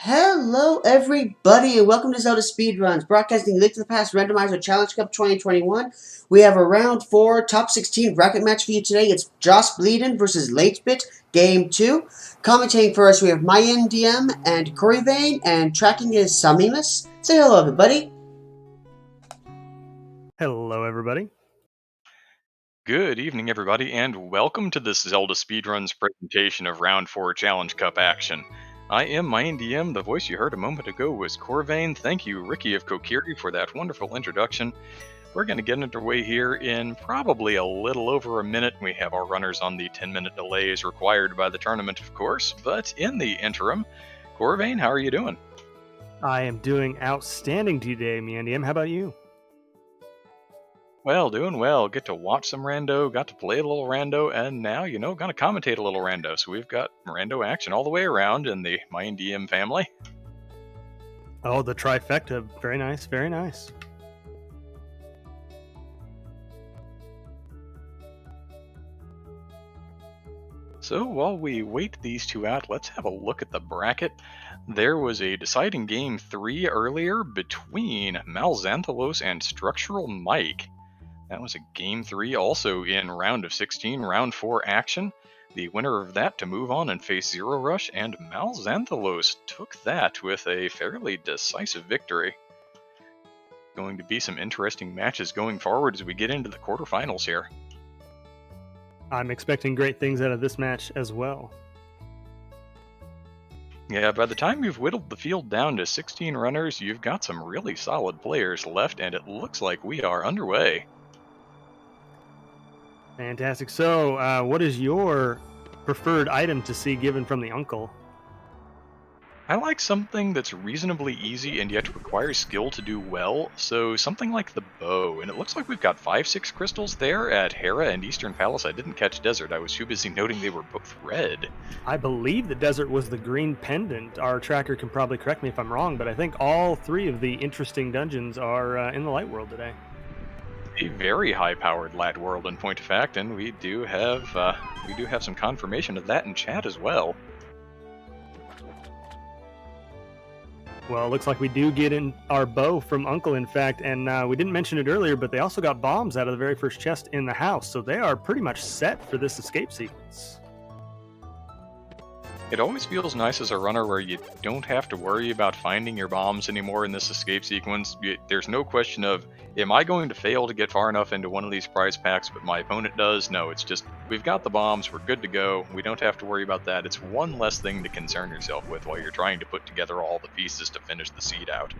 Hello, everybody, and welcome to ZeldaSpeedRuns, broadcasting Link to the Past Randomizer Challenge Cup 2021. We have a round 4 top 16 bracket match for you today. It's JossBleedin versus latebit, game 2. Commentating for us, we have MyNDM and Coreyvane, and tracking is Samimus. Say hello, everybody. Hello, everybody. Good evening, everybody, and welcome to this Zelda Speedruns presentation of Round 4 Challenge Cup action. I am MyNDM. The voice you heard a moment ago was Coreyvane. Thank you, Ricky of Kokiri, for that wonderful introduction. We're going to get underway here in probably a little over a minute. We have our runners on the 10-minute delays required by the tournament, of course, but in the interim, Coreyvane, how are you doing? I am doing outstanding today, MyNDM. How about you? Well, doing well. Get to watch some rando, got to play a little rando, and now, gonna commentate a little rando. So we've got rando action all the way around in the MyNDM family. Oh, the trifecta. Very nice, very nice. So while we wait these two out, let's have a look at the bracket. There was a deciding game 3 earlier between Malxanthalos and Structural Mike. That was a game 3 also in round of 16, round 4 action. The winner of that to move on and face Zero Rush, and Malxanthalos took that with a fairly decisive victory. Going to be some interesting matches going forward as we get into the quarterfinals here. I'm expecting great things out of this match as well. Yeah, by the time you've whittled the field down to 16 runners, you've got some really solid players left, and it looks like we are underway. Fantastic. So, what is your preferred item to see given from the uncle? I like something that's reasonably easy and yet requires skill to do well, so something like the bow. And it looks like we've got 5-6 crystals there at Hera and Eastern Palace. I didn't catch Desert. I was too busy noting they were both red. I believe the Desert was the green pendant. Our tracker can probably correct me if I'm wrong, but I think all 3 of the interesting dungeons are in the light world today. A very high-powered lat world, in point of fact, and we do have some confirmation of that in chat as well. Well, it looks like we do get in our bow from Uncle, in fact, and we didn't mention it earlier, but they also got bombs out of the very first chest in the house, so they are pretty much set for this escape sequence. It always feels nice as a runner where you don't have to worry about finding your bombs anymore in this escape sequence. There's no question of, am I going to fail to get far enough into one of these prize packs, but my opponent does? No, it's just, we've got the bombs, we're good to go, we don't have to worry about that. It's one less thing to concern yourself with while you're trying to put together all the pieces to finish the seed out.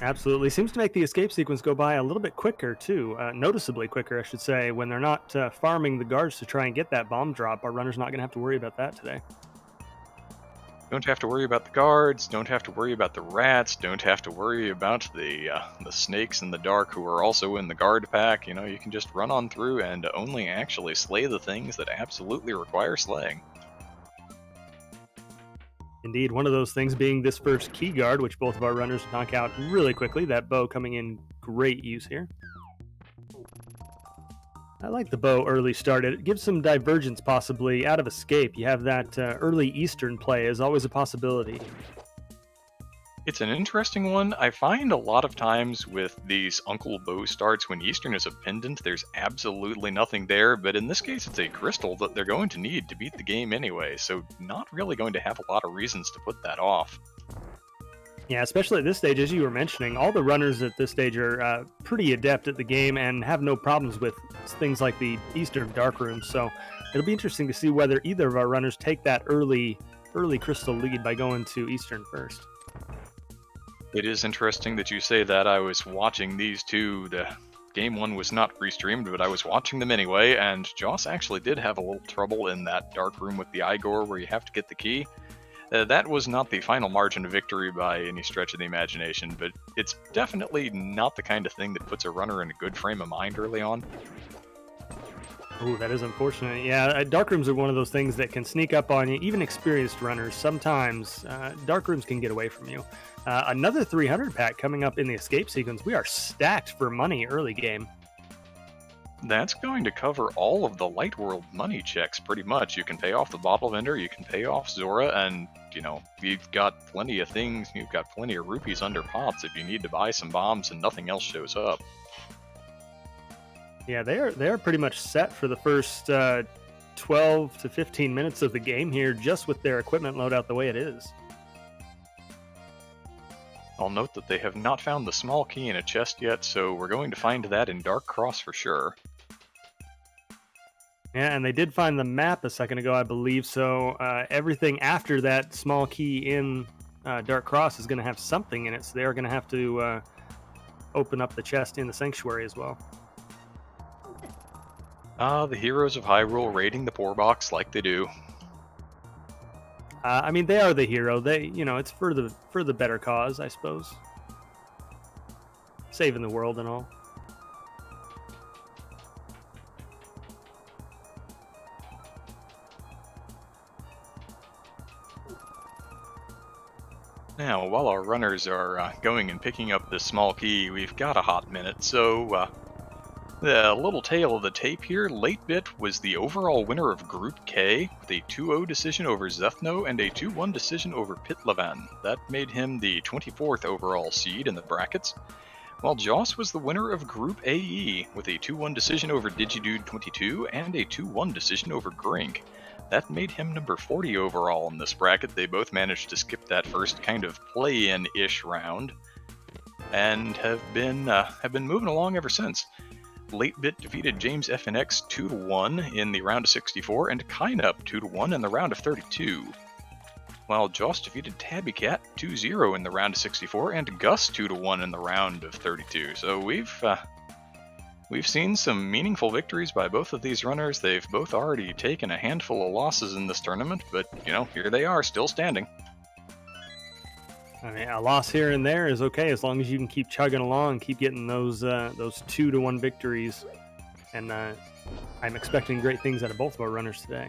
Absolutely. Seems to make the escape sequence go by a little bit quicker, too. Noticeably quicker, I should say. When they're not farming the guards to try and get that bomb drop, our runner's not going to have to worry about that today. Don't have to worry about the guards, don't have to worry about the rats, don't have to worry about the snakes in the dark who are also in the guard pack. You can just run on through and only actually slay the things that absolutely require slaying. Indeed, one of those things being this first key guard, which both of our runners knock out really quickly. That bow coming in great use here. I like the bow early start. It gives some divergence possibly out of escape. You have that early Eastern play is always a possibility. It's an interesting one. I find a lot of times with these Uncle Bow starts, when Eastern is a pendant, there's absolutely nothing there, but in this case it's a crystal that they're going to need to beat the game anyway, so not really going to have a lot of reasons to put that off. Yeah, especially at this stage, as you were mentioning, all the runners at this stage are pretty adept at the game and have no problems with things like the Eastern Dark Room, so it'll be interesting to see whether either of our runners take that early crystal lead by going to Eastern first. It is interesting that you say that. I was watching these two. Game 1 was not pre-streamed, but I was watching them anyway, and Joss actually did have a little trouble in that dark room with the Igor where you have to get the key. That was not the final margin of victory by any stretch of the imagination, but it's definitely not the kind of thing that puts a runner in a good frame of mind early on. Oh, that is unfortunate. Yeah, dark rooms are one of those things that can sneak up on you. Even experienced runners, sometimes dark rooms can get away from you. Another 300 pack coming up in the escape sequence. We are stacked for money early game. That's going to cover all of the Light World money checks, pretty much. You can pay off the bottle vendor, you can pay off Zora, and, you know, you've got plenty of things, you've got plenty of rupees under pots if you need to buy some bombs and nothing else shows up. Yeah, they are pretty much set for the first 12 to 15 minutes of the game here, just with their equipment loadout the way it is. I'll note that they have not found the small key in a chest yet, so we're going to find that in Dark Cross for sure. Yeah, and they did find the map a second ago, I believe, so everything after that small key in Dark Cross is going to have something in it, so they are going to have to open up the chest in the Sanctuary as well. The heroes of Hyrule raiding the poor box like they do. I mean, they are the hero. It's for the better cause, I suppose. Saving the world and all. Now, while our runners are going and picking up this small key, we've got a hot minute, so the little tale of the tape here, latebit was the overall winner of Group K with a 2-0 decision over Zethno and a 2-1 decision over Pitlavan. That made him the 24th overall seed in the brackets, while Joss was the winner of Group AE with a 2-1 decision over Digidude22 and a 2-1 decision over Grink. That made him number 40 overall in this bracket. They both managed to skip that first kind of play-in-ish round and have been moving along ever since. latebit defeated James FNX 2-1 in the round of 64 and Kainup 2-1 in the round of 32. While Joss defeated Tabbycat 2-0 in the round of 64 and Gus 2-1 in the round of 32. So we've seen some meaningful victories by both of these runners. They've both already taken a handful of losses in this tournament, but here they are, still standing. I mean, a loss here and there is okay as long as you can keep chugging along, keep getting those 2-1 victories. And I'm expecting great things out of both of our runners today.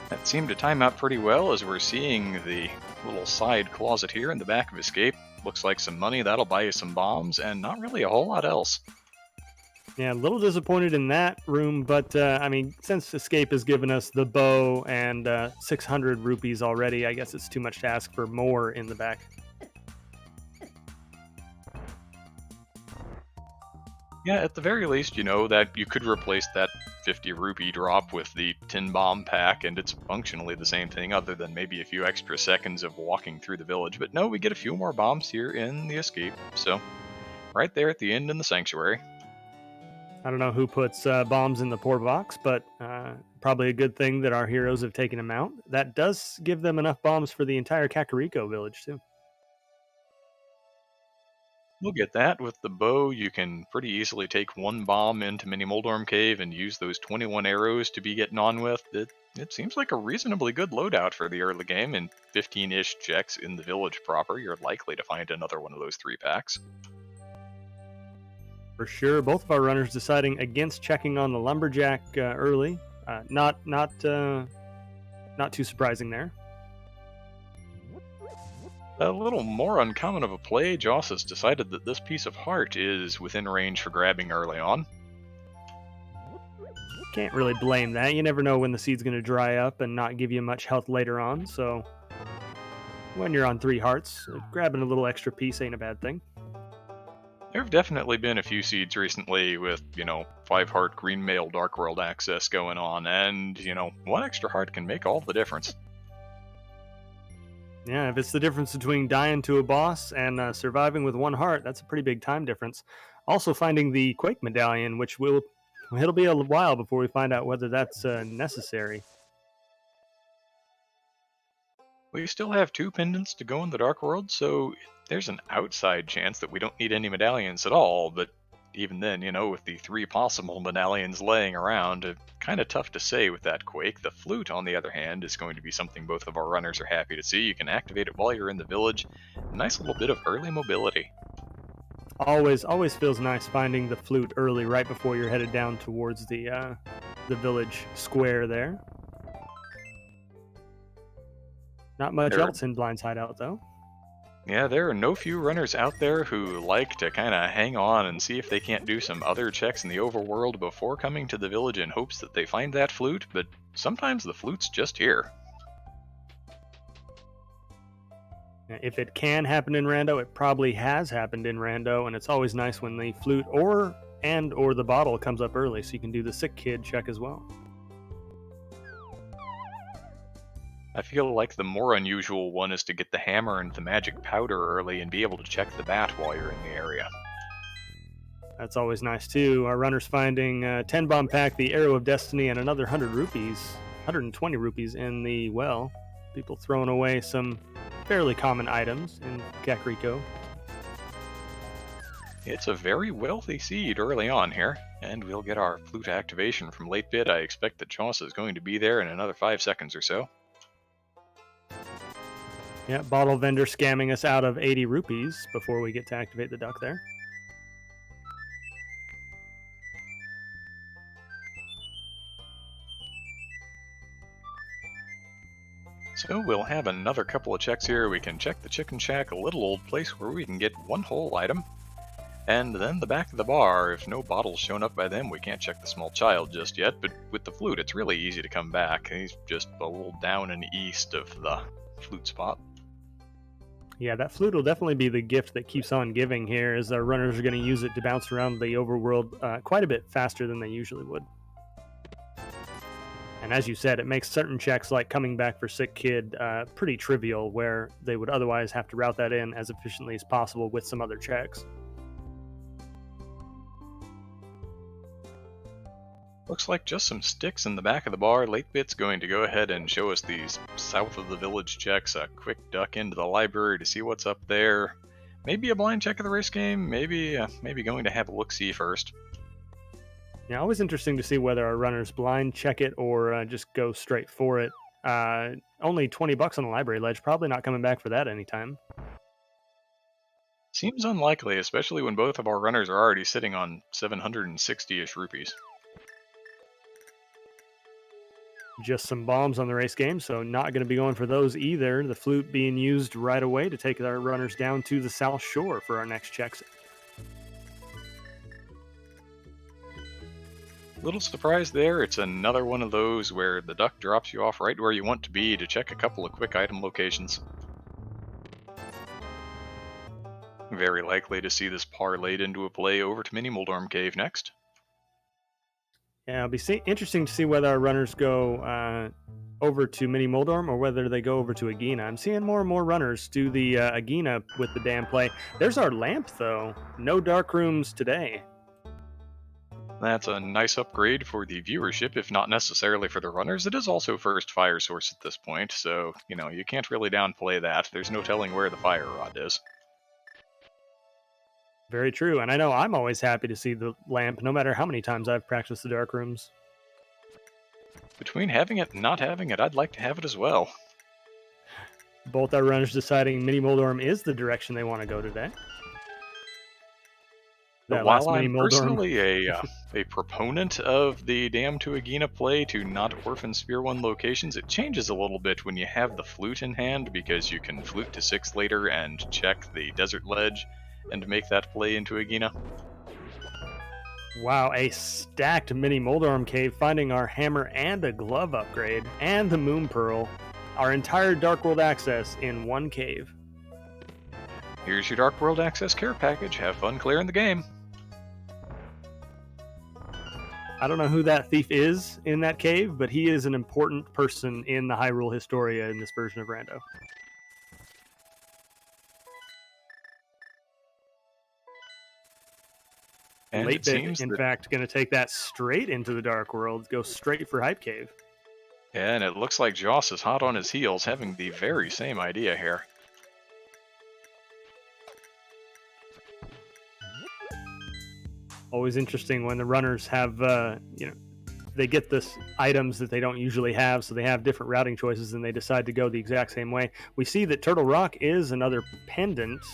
That seemed to time out pretty well as we're seeing the little side closet here in the back of Escape. Looks like some money, that'll buy you some bombs, and not really a whole lot else. Yeah, a little disappointed in that room, but I mean, since Escape has given us the bow and 600 rupees already, I guess it's too much to ask for more in the back. Yeah, at the very least, that you could replace that 50 rupee drop with the tin bomb pack, and it's functionally the same thing other than maybe a few extra seconds of walking through the village. But no, we get a few more bombs here in the Escape, so right there at the end in the Sanctuary. I don't know who puts bombs in the poor box, but probably a good thing that our heroes have taken them out. That does give them enough bombs for the entire Kakariko village, too. We'll get that. With the bow, you can pretty easily take one bomb into Mini Moldorm Cave and use those 21 arrows to be getting on with. It seems like a reasonably good loadout for the early game, and 15-ish checks in the village proper, you're likely to find another one of those 3-packs. For sure, both of our runners deciding against checking on the Lumberjack early. Not too surprising there. A little more uncommon of a play, Joss has decided that this piece of heart is within range for grabbing early on. Can't really blame that. You never know when the seed's going to dry up and not give you much health later on, so when you're on 3 hearts, grabbing a little extra piece ain't a bad thing. There have definitely been a few seeds recently with, 5-heart green mail Dark World access going on, and, 1 extra heart can make all the difference. Yeah, if it's the difference between dying to a boss and surviving with 1 heart, that's a pretty big time difference. Also finding the Quake Medallion, which it'll be a while before we find out whether that's necessary. We still have 2 pendants to go in the Dark World, so there's an outside chance that we don't need any medallions at all, but even then, with the 3 possible medallions laying around, kind of tough to say with that Quake. The flute, on the other hand, is going to be something both of our runners are happy to see. You can activate it while you're in the village. A nice little bit of early mobility. Always feels nice finding the flute early, right before you're headed down towards the village square there. Not much else in Blind's hideout, though. Yeah, there are no few runners out there who like to kind of hang on and see if they can't do some other checks in the overworld before coming to the village in hopes that they find that flute, but sometimes the flute's just here. If it can happen in Rando, it probably has happened in Rando, and it's always nice when the flute or the bottle comes up early, so you can do the sick kid check as well. I feel like the more unusual one is to get the hammer and the magic powder early and be able to check the bat while you're in the area. That's always nice too. Our runners finding 10 bomb pack, the Arrow of Destiny, and another 100 rupees, 120 rupees in the well. People throwing away some fairly common items in Kakariko. It's a very wealthy seed early on here, and we'll get our flute activation from latebit. I expect that Joss is going to be there in another 5 seconds or so. Yeah, bottle vendor scamming us out of 80 rupees before we get to activate the duck there. So we'll have another couple of checks here. We can check the Chicken Shack, a little old place where we can get one whole item. And then the back of the bar. If no bottle's shown up by them, we can't check the small child just yet, but with the flute, it's really easy to come back. He's just a little down and east of the flute spot. Yeah, that flute will definitely be the gift that keeps on giving here, as our runners are going to use it to bounce around the overworld quite a bit faster than they usually would. And as you said, it makes certain checks like coming back for sick kid pretty trivial, where they would otherwise have to route that in as efficiently as possible with some other checks. Looks like just some sticks in the back of the bar. latebit's going to go ahead and show us these south of the village checks. A quick duck into the library to see what's up there. Maybe a blind check of the race game. Maybe going to have a look-see first. Yeah, always interesting to see whether our runners blind check it or just go straight for it. Only 20 bucks on the library ledge. Probably not coming back for that anytime. Seems unlikely, especially when both of our runners are already sitting on 760-ish rupees. Just some bombs on the race game, so not going to be going for those either. The flute being used right away to take our runners down to the South Shore for our next checks. Little surprise there, it's another one of those where the duck drops you off right where you want to be to check a couple of quick item locations. Very likely to see this parlayed into a play over to Mini Moldorm Cave next. Yeah, it'll be interesting to see whether our runners go over to Mini Moldorm or whether they go over to Agina. I'm seeing more and more runners do the Agina with the damn play. There's our lamp, though. No dark rooms today. That's a nice upgrade for the viewership, if not necessarily for the runners. It is also first fire source at this point, so, you can't really downplay that. There's no telling where the fire rod is. Very true, and I know I'm always happy to see the lamp, no matter how many times I've practiced the dark rooms. Between having it and not having it, I'd like to have it as well. Both our runners deciding Mini Moldorm is the direction they want to go today. While I'm personally a proponent of the Dam to Agina play to not Orphan Spear 1 locations, it changes a little bit when you have the flute in hand, because you can flute to 6 later and check the desert ledge and make that play into Agina. Wow, a stacked Mini Moldorm cave, finding our hammer and a glove upgrade, and the Moon Pearl. Our entire Dark World access in one cave. Here's your Dark World access care package. Have fun clearing the game. I don't know who that thief is in that cave, but he is an important person in the Hyrule Historia in this version of Rando. And it seems in fact, going to take that straight into the Dark World, go straight for Hype Cave. Yeah, and it looks like Joss is hot on his heels, having the very same idea here. Always interesting when the runners have, they get this items that they don't usually have, so they have different routing choices and they decide to go the exact same way. We see that Turtle Rock is another pendant.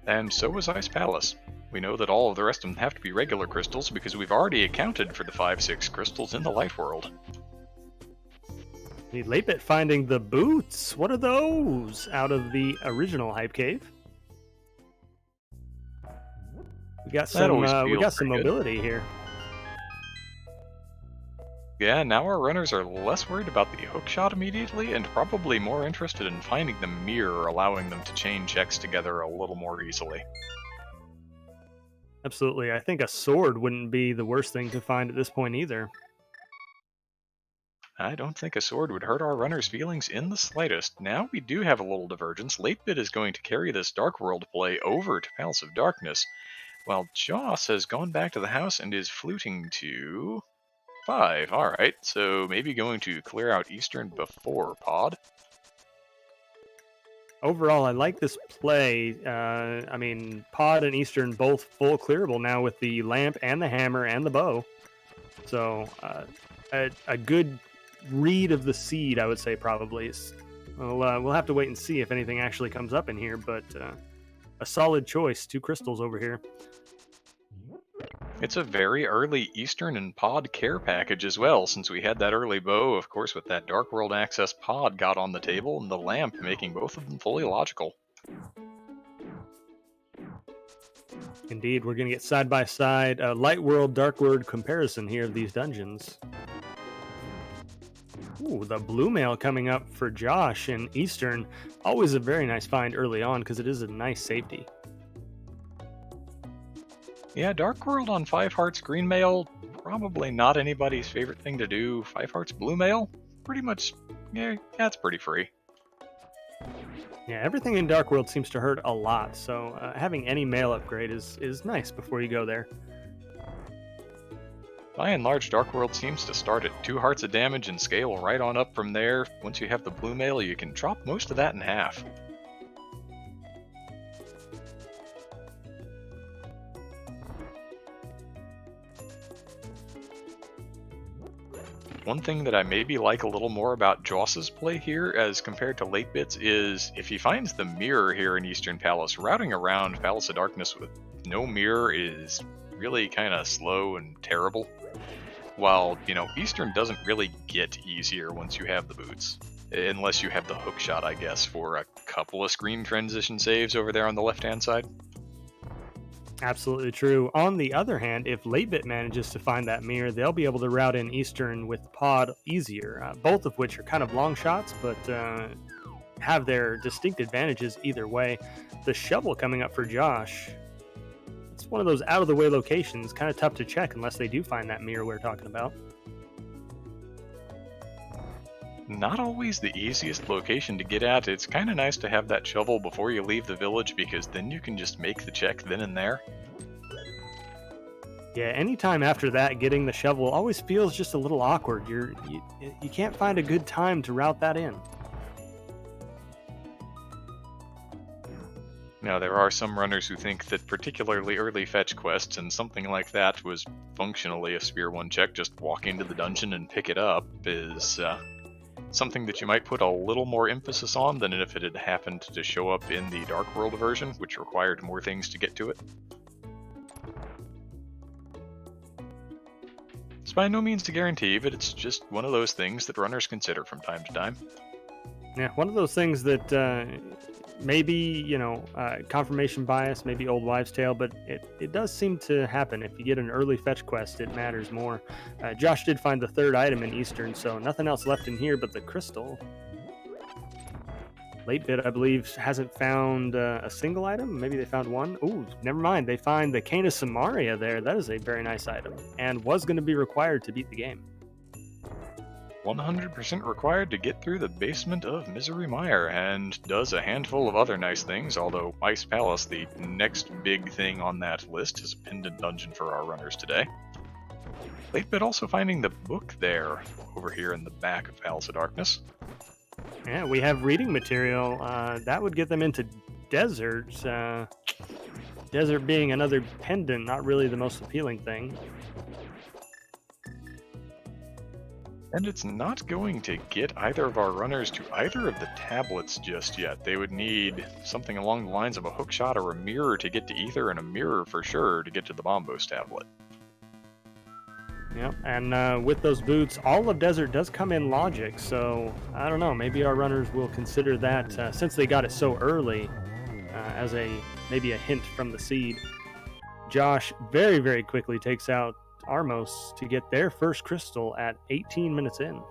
And so is Ice Palace. We know that all of the rest of them have to be regular crystals because we've already accounted for the 5-6 crystals in the Light World. The latebit finding the boots. What are those? Out of the original Hype Cave. We got some mobility here. Yeah, now our runners are less worried about the hookshot immediately and probably more interested in finding the mirror, allowing them to chain checks together a little more easily. Absolutely. I think a sword wouldn't be the worst thing to find at this point either. I don't think a sword would hurt our runners' feelings in the slightest. Now we do have a little divergence. Latebit is going to carry this Dark World play over to Palace of Darkness, while Joss has gone back to the house and is fluting to 5. Alright, so maybe going to clear out Eastern before Pod. Overall, I like this play. I mean, Pod and Eastern both full clearable now with the lamp and the hammer and the bow. So, a good read of the seed, I would say, probably. We'll have to wait and see if anything actually comes up in here, but a solid choice. 2 crystals over here. It's a very early Eastern and Pod care package as well, since we had that early bow, of course, with that Dark World Access Pod got on the table, and the lamp making both of them fully logical. Indeed, we're going to get side-by-side Light World, Dark World comparison here of these dungeons. Ooh, the blue mail coming up for Josh in Eastern. Always a very nice find early on, because it is a nice safety. Yeah, Dark World on 5 hearts green mail, probably not anybody's favorite thing to do. 5 hearts blue mail, pretty much, yeah, that's pretty free. Yeah, everything in Dark World seems to hurt a lot, so having any mail upgrade is nice before you go there. By and large, Dark World seems to start at 2 hearts of damage and scale right on up from there. Once you have the blue mail, you can drop most of that in half. One thing that I maybe like a little more about Joss's play here as compared to Latebit's is if he finds the mirror here in Eastern Palace, routing around Palace of Darkness with no mirror is really kind of slow and terrible. While, you know, Eastern doesn't really get easier once you have the boots. Unless you have the hookshot, I guess, for a couple of screen transition saves over there on the left-hand side. Absolutely true. On the other hand, if Latebit manages to find that mirror, they'll be able to route in Eastern with Pod easier, both of which are kind of long shots, but have their distinct advantages either way. The shovel coming up for Josh, it's one of those out-of-the-way locations, kind of tough to check unless they do find that mirror we're talking about. Not always the easiest location to get at. It's kind of nice to have that shovel before you leave the village because then you can just make the check then and there. Yeah, anytime after that, getting the shovel always feels just a little awkward. You can't find a good time to route that in. Now, there are some runners who think that particularly early fetch quests and something like that was functionally a Spear 1 check, just walk into the dungeon and pick it up, is something that you might put a little more emphasis on than if it had happened to show up in the Dark World version, which required more things to get to it. It's by no means a guarantee, but it's just one of those things that runners consider from time to time. Yeah, one of those things that maybe, you know, confirmation bias, maybe old wives' tale, but it does seem to happen. If you get an early fetch quest, it matters more. Josh did find the 3rd item in Eastern, so nothing else left in here but the crystal. Latebit, I believe, hasn't found a single item. Maybe they found one. Ooh, never mind. They find the Cane of Samaria there. That is a very nice item, and was going to be required to beat the game. 100% required to get through the basement of Misery Mire, and does a handful of other nice things, although Ice Palace, the next big thing on that list, is a pendant dungeon for our runners today. Latebit also finding the book there, over here in the back of Palace of Darkness. Yeah, we have reading material. That would get them into deserts. Desert being another pendant, not really the most appealing thing. And it's not going to get either of our runners to either of the tablets just yet. They would need something along the lines of a hookshot or a mirror to get to either, and a mirror for sure to get to the Bombos tablet. Yep, and with those boots, all of Desert does come in logic, so I don't know, maybe our runners will consider that, since they got it so early, as maybe a hint from the seed. Josh very, very quickly takes out Armos to get their first crystal at 18 minutes in.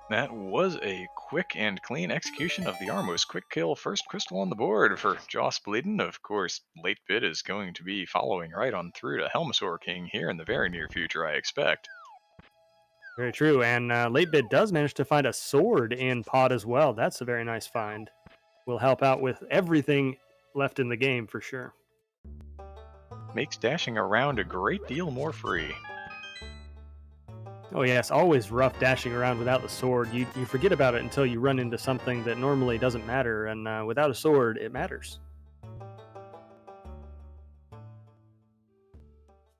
That was a quick and clean execution of the Armos quick kill first crystal on the board for JossBleedin. Of course, latebit is going to be following right on through to Helmasaur King here in the very near future, I expect. Very true, and latebit does manage to find a sword in pod as well. That's a very nice find. Will help out with everything left in the game for sure. Makes dashing around a great deal more free. Oh yes, always rough dashing around without the sword. You forget about it until you run into something that normally doesn't matter, and without a sword, it matters.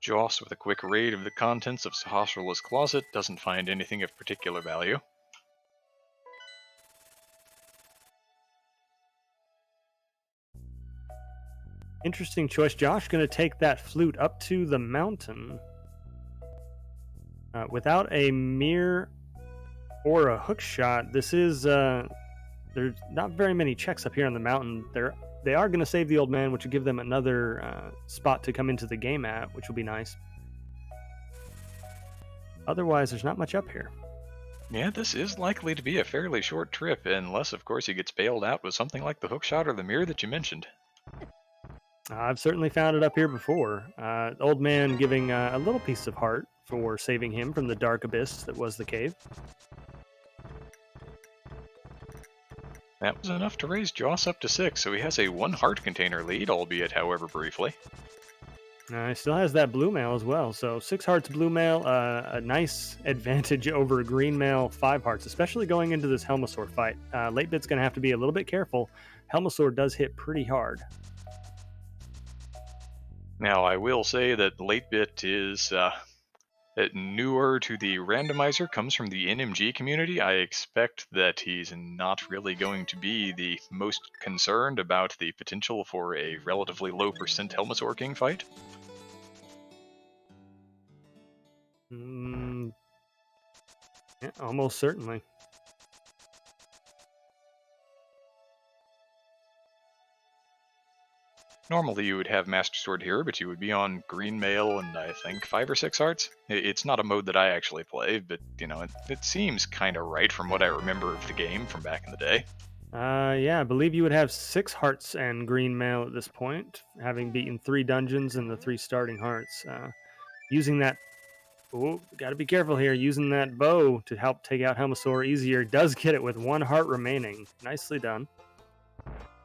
Joss, with a quick raid of the contents of Sahasrah's closet, doesn't find anything of particular value. Interesting choice. Josh going to take that flute up to the mountain. Without a mirror or a hook shot, this is there's not very many checks up here on the mountain. They are going to save the old man, which will give them another spot to come into the game at, which will be nice. Otherwise, there's not much up here. Yeah, this is likely to be a fairly short trip, unless, of course, he gets bailed out with something like the hook shot or the mirror that you mentioned. I've certainly found it up here before. The old man giving a little piece of heart for saving him from the dark abyss that was the cave. That was enough to raise Joss up to 6, so he has a 1 heart container lead, albeit however briefly. He still has that blue mail as well, so 6 hearts blue mail, a nice advantage over green mail 5 hearts, especially going into this Helmasaur fight. Latebit's going to have to be a little bit careful. Helmasaur does hit pretty hard. Now, I will say that latebit is newer to the randomizer, comes from the NMG community. I expect that he's not really going to be the most concerned about the potential for a relatively low percent Helmasaur King fight. Yeah, almost certainly. Normally you would have Master Sword here, but you would be on green mail and I think 5 or 6 hearts. It's not a mode that I actually play, but you know, it seems kind of right from what I remember of the game from back in the day. Yeah, I believe you would have 6 hearts and green mail at this point, having beaten 3 dungeons and the 3 starting hearts. Using that, gotta be careful here, using that bow to help take out Helmasaur easier does get it with 1 heart remaining. Nicely done.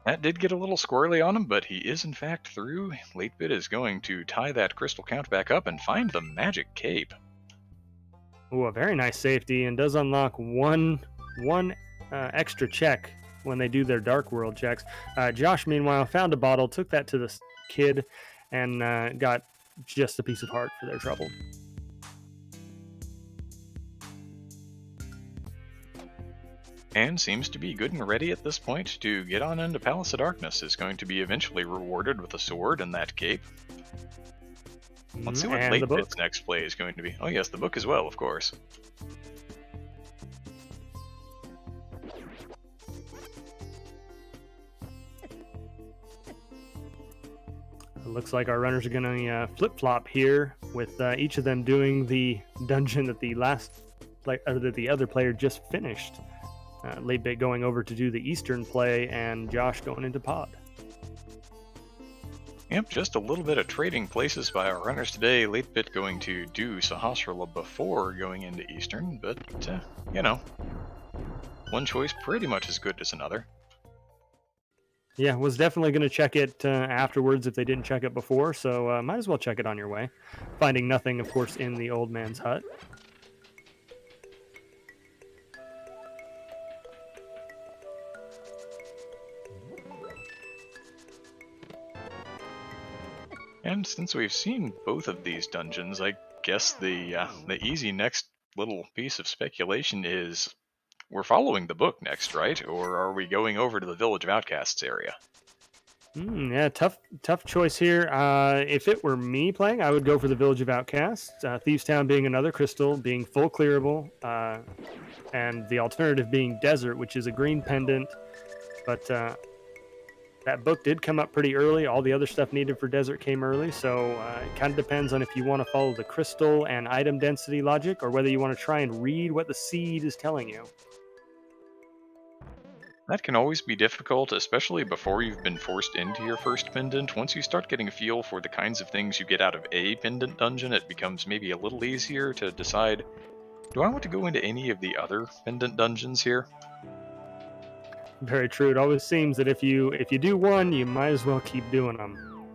That did get a little squirrely on him, but he is in fact through. Latebit is going to tie that crystal count back up and find the magic cape. A very nice safety, and does unlock one extra check when they do their Dark World checks. Josh, meanwhile, found a bottle, took that to the kid, and got just a piece of heart for their trouble. And seems to be good and ready at this point to get on into Palace of Darkness. Is going to be eventually rewarded with a sword and that cape. Let's see what latebit's next play is going to be. Oh yes, the book as well, of course. It looks like our runners are going to flip-flop here, with each of them doing the dungeon that the other player just finished. Latebit going over to do the Eastern play, and Josh going into pod. Yep, just a little bit of trading places by our runners today. Latebit going to do Sahasrahla before going into Eastern, but, you know, one choice pretty much as good as another. Yeah, was definitely going to check it afterwards if they didn't check it before, so might as well check it on your way. Finding nothing, of course, in the old man's hut. And since we've seen both of these dungeons, I guess the easy next little piece of speculation is we're following the book next, right? Or are we going over to the Village of Outcasts area? Yeah, tough choice here. If it were me playing, I would go for the Village of Outcasts. Thieves Town being another crystal, being full clearable, and the alternative being Desert, which is a green pendant. But that book did come up pretty early. All the other stuff needed for Desert came early, so it kind of depends on if you want to follow the crystal and item density logic, or whether you want to try and read what the seed is telling you. That can always be difficult, especially before you've been forced into your first pendant. Once you start getting a feel for the kinds of things you get out of a pendant dungeon, it becomes maybe a little easier to decide, do I want to go into any of the other pendant dungeons here? Very true. It always seems that if you do one, you might as well keep doing them.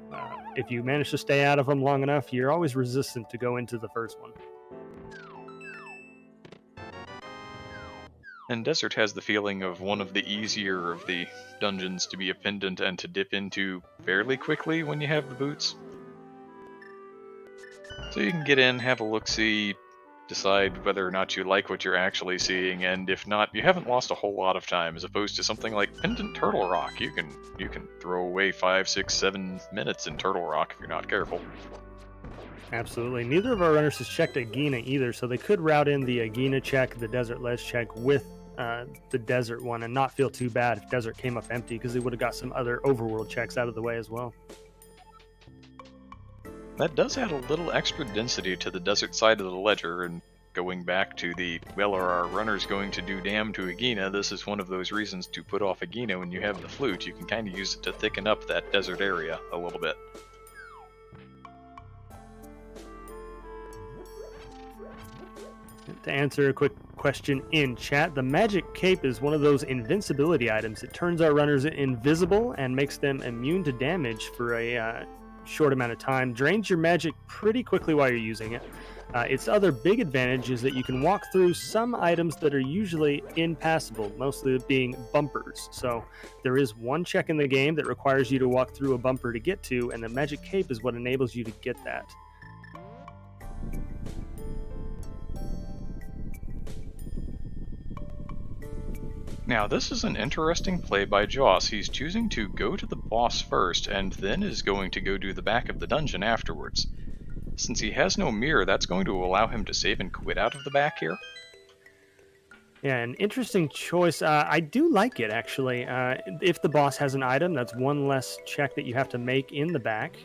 If you manage to stay out of them long enough, you're always resistant to go into the first one. And Desert has the feeling of one of the easier of the dungeons to be a pendant and to dip into fairly quickly when you have the boots. So you can get in, have a look-see, decide whether or not you like what you're actually seeing, and if not, you haven't lost a whole lot of time, as opposed to something like Pendant Turtle Rock. You can throw away 5, 6, 7 minutes in Turtle Rock if you're not careful. Absolutely. Neither of our runners has checked Agena either, so they could route in the Agena check, the Desert Ledge check, with the Desert one, and not feel too bad if Desert came up empty, because they would have got some other overworld checks out of the way as well. That does add a little extra density to the Desert side of the ledger, and going back to the, well, are our runners going to do damn to Agena, this is one of those reasons to put off Agena when you have the flute. You can kind of use it to thicken up that desert area a little bit. To answer a quick question in chat, the Magic Cape is one of those invincibility items. It turns our runners invisible and makes them immune to damage for a short amount of time. Drains your magic pretty quickly while you're using it. Its other big advantage is that you can walk through some items that are usually impassable, mostly being bumpers. So there is one check in the game that requires you to walk through a bumper to get to, and the Magic Cape is what enables you to get that. Now, this is an interesting play by Joss. He's choosing to go to the boss first, and then is going to go do the back of the dungeon afterwards. Since he has no mirror, that's going to allow him to save and quit out of the back here. Yeah, an interesting choice. I do like it, actually. If the boss has an item, that's one less check that you have to make in the back.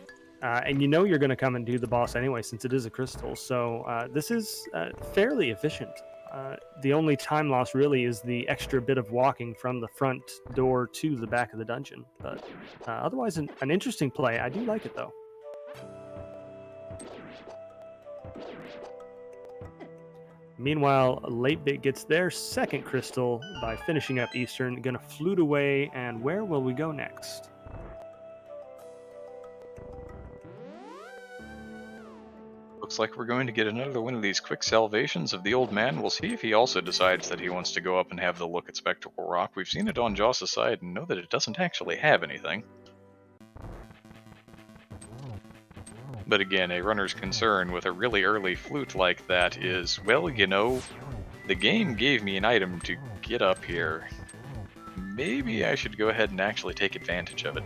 And you know you're going to come and do the boss anyway, since it is a crystal. So this is fairly efficient. The only time loss really is the extra bit of walking from the front door to the back of the dungeon. But otherwise, an interesting play. I do like it, though. Meanwhile, latebit gets their second crystal by finishing up Eastern. Gonna flute away, and where will we go next? Looks like we're going to get another one of these quick salvations of the old man. We'll see if he also decides that he wants to go up and have the look at Spectral Rock. We've seen it on Joss's side and know that it doesn't actually have anything. But again, a runner's concern with a really early flute like that is, well, you know, the game gave me an item to get up here. Maybe I should go ahead and actually take advantage of it.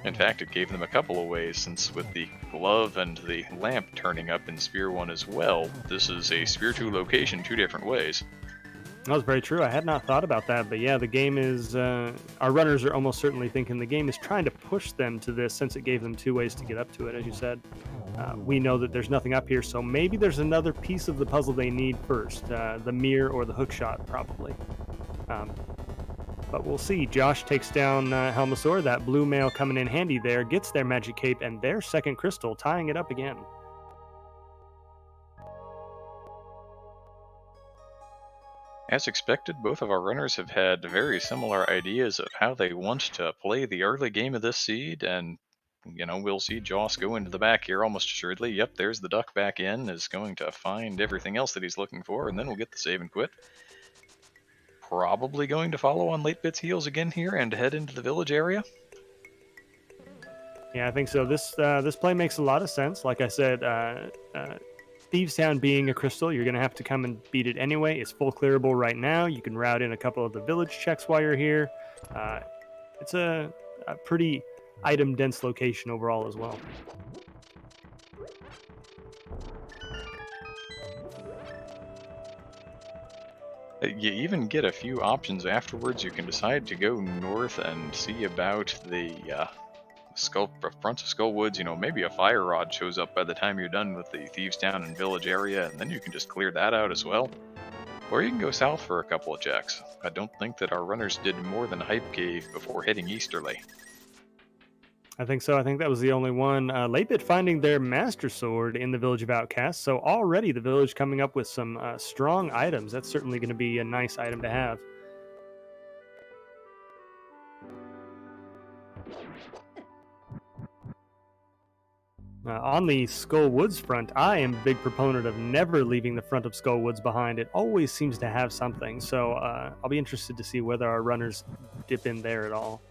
In fact, it gave them a couple of ways, since with the glove and the lamp turning up in Sphere 1 as well, this is a Sphere 2 location 2 different ways. That was very true. I had not thought about that, but yeah, the game is, our runners are almost certainly thinking the game is trying to push them to this, since it gave them 2 ways to get up to it, as you said. We know that there's nothing up here, so maybe there's another piece of the puzzle they need first, the mirror or the hookshot, probably. But we'll see. Josh takes down Helmasaur. That blue male coming in handy there, gets their Magic Cape and their second crystal, tying it up again. As expected, both of our runners have had very similar ideas of how they want to play the early game of this seed, and, you know, we'll see Joss go into the back here almost assuredly. Yep, there's the duck back in, is going to find everything else that he's looking for, and then we'll get the save and quit. Probably going to follow on latebit's heels again here and head into the village area. Yeah, I think so. This play makes a lot of sense. Like I said, Thievestown being a crystal, you're going to have to come and beat it anyway. It's full clearable right now. You can route in a couple of the village checks while you're here. It's a pretty item-dense location overall as well. You even get a few options afterwards. You can decide to go north and see about the front of Skullwoods. You know, maybe a fire rod shows up by the time you're done with the Thievestown and village area, and then you can just clear that out as well. Or you can go south for a couple of checks. I don't think that our runners did more than Hype Cave before heading easterly. I think so. I think that was the only one. latebit finding their Master Sword in the Village of Outcasts. So already the village coming up with some strong items. That's certainly going to be a nice item to have. On the Skull Woods front, I am a big proponent of never leaving the front of Skull Woods behind. It always seems to have something. So I'll be interested to see whether our runners dip in there at all.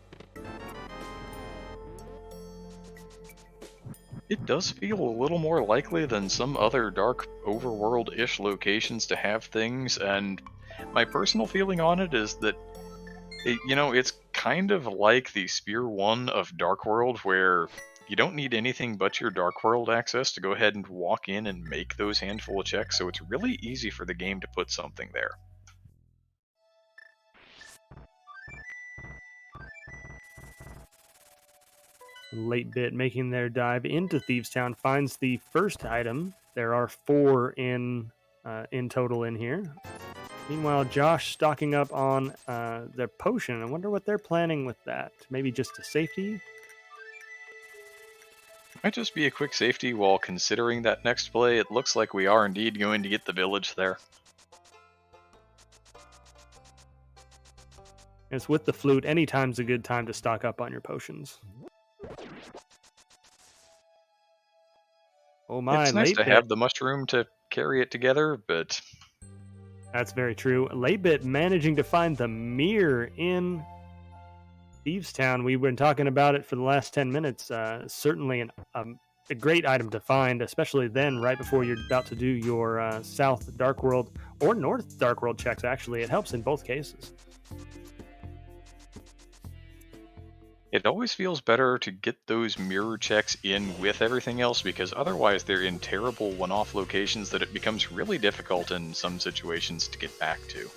It does feel a little more likely than some other dark overworld-ish locations to have things, and my personal feeling on it is that, it's kind of like the Spear 1 of Dark World, where you don't need anything but your Dark World access to go ahead and walk in and make those handful of checks, so it's really easy for the game to put something there. latebit making their dive into Thievestown finds the first item. There are 4 in total in here. Meanwhile, Josh stocking up on their potion. I wonder what they're planning with that. Maybe just a safety? Might just be a quick safety while considering that next play. It looks like we are indeed going to get the village there. It's with the flute. Anytime's a good time to stock up on your potions. Oh my, it's nice to latebit. have the mushroom to carry it together, but... That's very true. latebit managing to find the mirror in Thievestown. We've been talking about it for the last 10 minutes. Certainly a great item to find, especially then, right before you're about to do your South Dark World or North Dark World checks, actually. It helps in both cases. It always feels better to get those mirror checks in with everything else, because otherwise they're in terrible one-off locations that it becomes really difficult in some situations to get back to.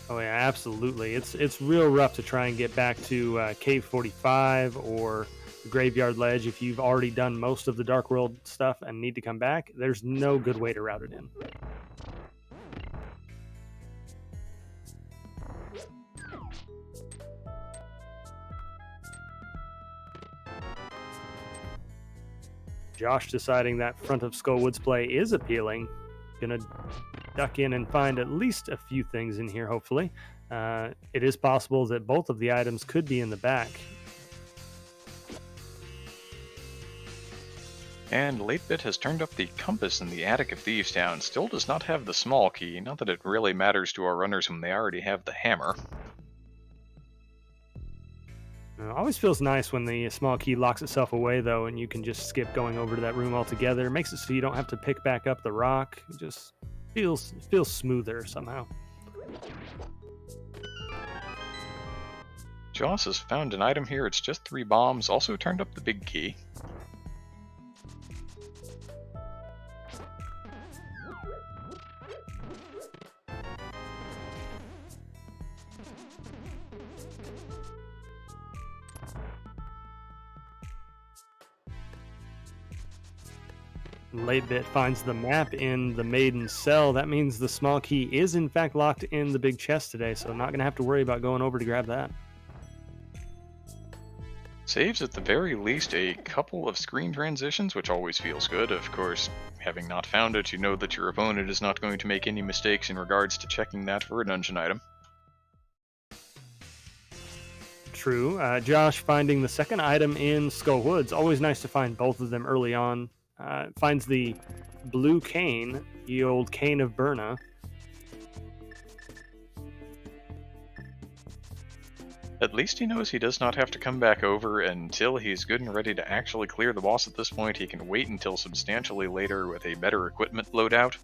Oh yeah, absolutely. It's real rough to try and get back to Cave 45 or the Graveyard Ledge if you've already done most of the Dark World stuff and need to come back. There's no good way to route it in. Josh deciding that front of Skullwoods play is appealing. Gonna duck in and find at least a few things in here, hopefully. It is possible that both of the items could be in the back. And latebit has turned up the compass in the attic of Thievestown. Still does not have the small key, not that it really matters to our runners when they already have the hammer. Always feels nice when the small key locks itself away, though, and you can just skip going over to that room altogether. It makes it so you don't have to pick back up the rock. It just feels smoother somehow. Joss has found an item here. It's just 3 bombs. Also turned up the big key. latebit finds the map in the Maiden's Cell. That means the small key is in fact locked in the big chest today, so not going to have to worry about going over to grab that. Saves at the very least a couple of screen transitions, which always feels good. Of course, having not found it, you know that your opponent is not going to make any mistakes in regards to checking that for a dungeon item. True. Josh finding the second item in Skull Woods. Always nice to find both of them early on. Finds the blue cane, the old cane of Berna. At least he knows he does not have to come back over until he's good and ready to actually clear the boss at this point. He can wait until substantially later with a better equipment loadout.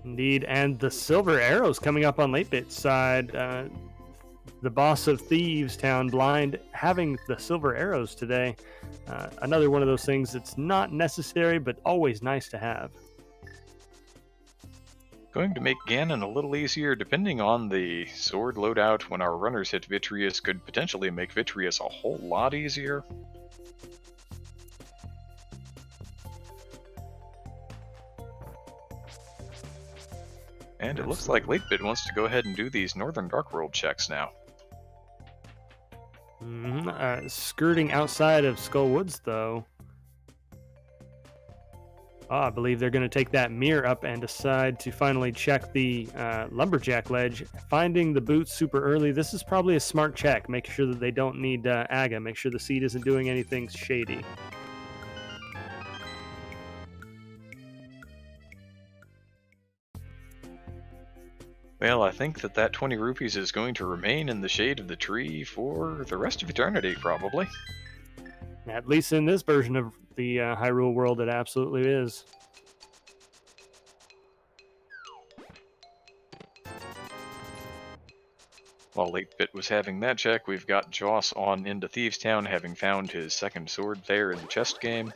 Indeed, and the silver arrows coming up on latebit's side. The boss of Thieves Town, Blind, having the silver arrows today. Another one of those things that's not necessary, but always nice to have. Going to make Ganon a little easier, depending on the sword loadout. When our runners hit Vitreous, could potentially make Vitreous a whole lot easier. And it looks like latebit wants to go ahead and do these Northern Dark World checks now. Skirting outside of Skull Woods, though. I believe they're going to take that mirror up and decide to finally check the Lumberjack ledge. Finding the boots super early. This is probably a smart check. Make sure that they don't need Aga. Make sure the seed isn't doing anything shady. Well, I think that 20 rupees is going to remain in the shade of the tree for the rest of eternity, probably. At least in this version of the Hyrule world, it absolutely is. While 8-Bit was having that check, we've got Joss on into Thieves Town, having found his second sword there in the chest game.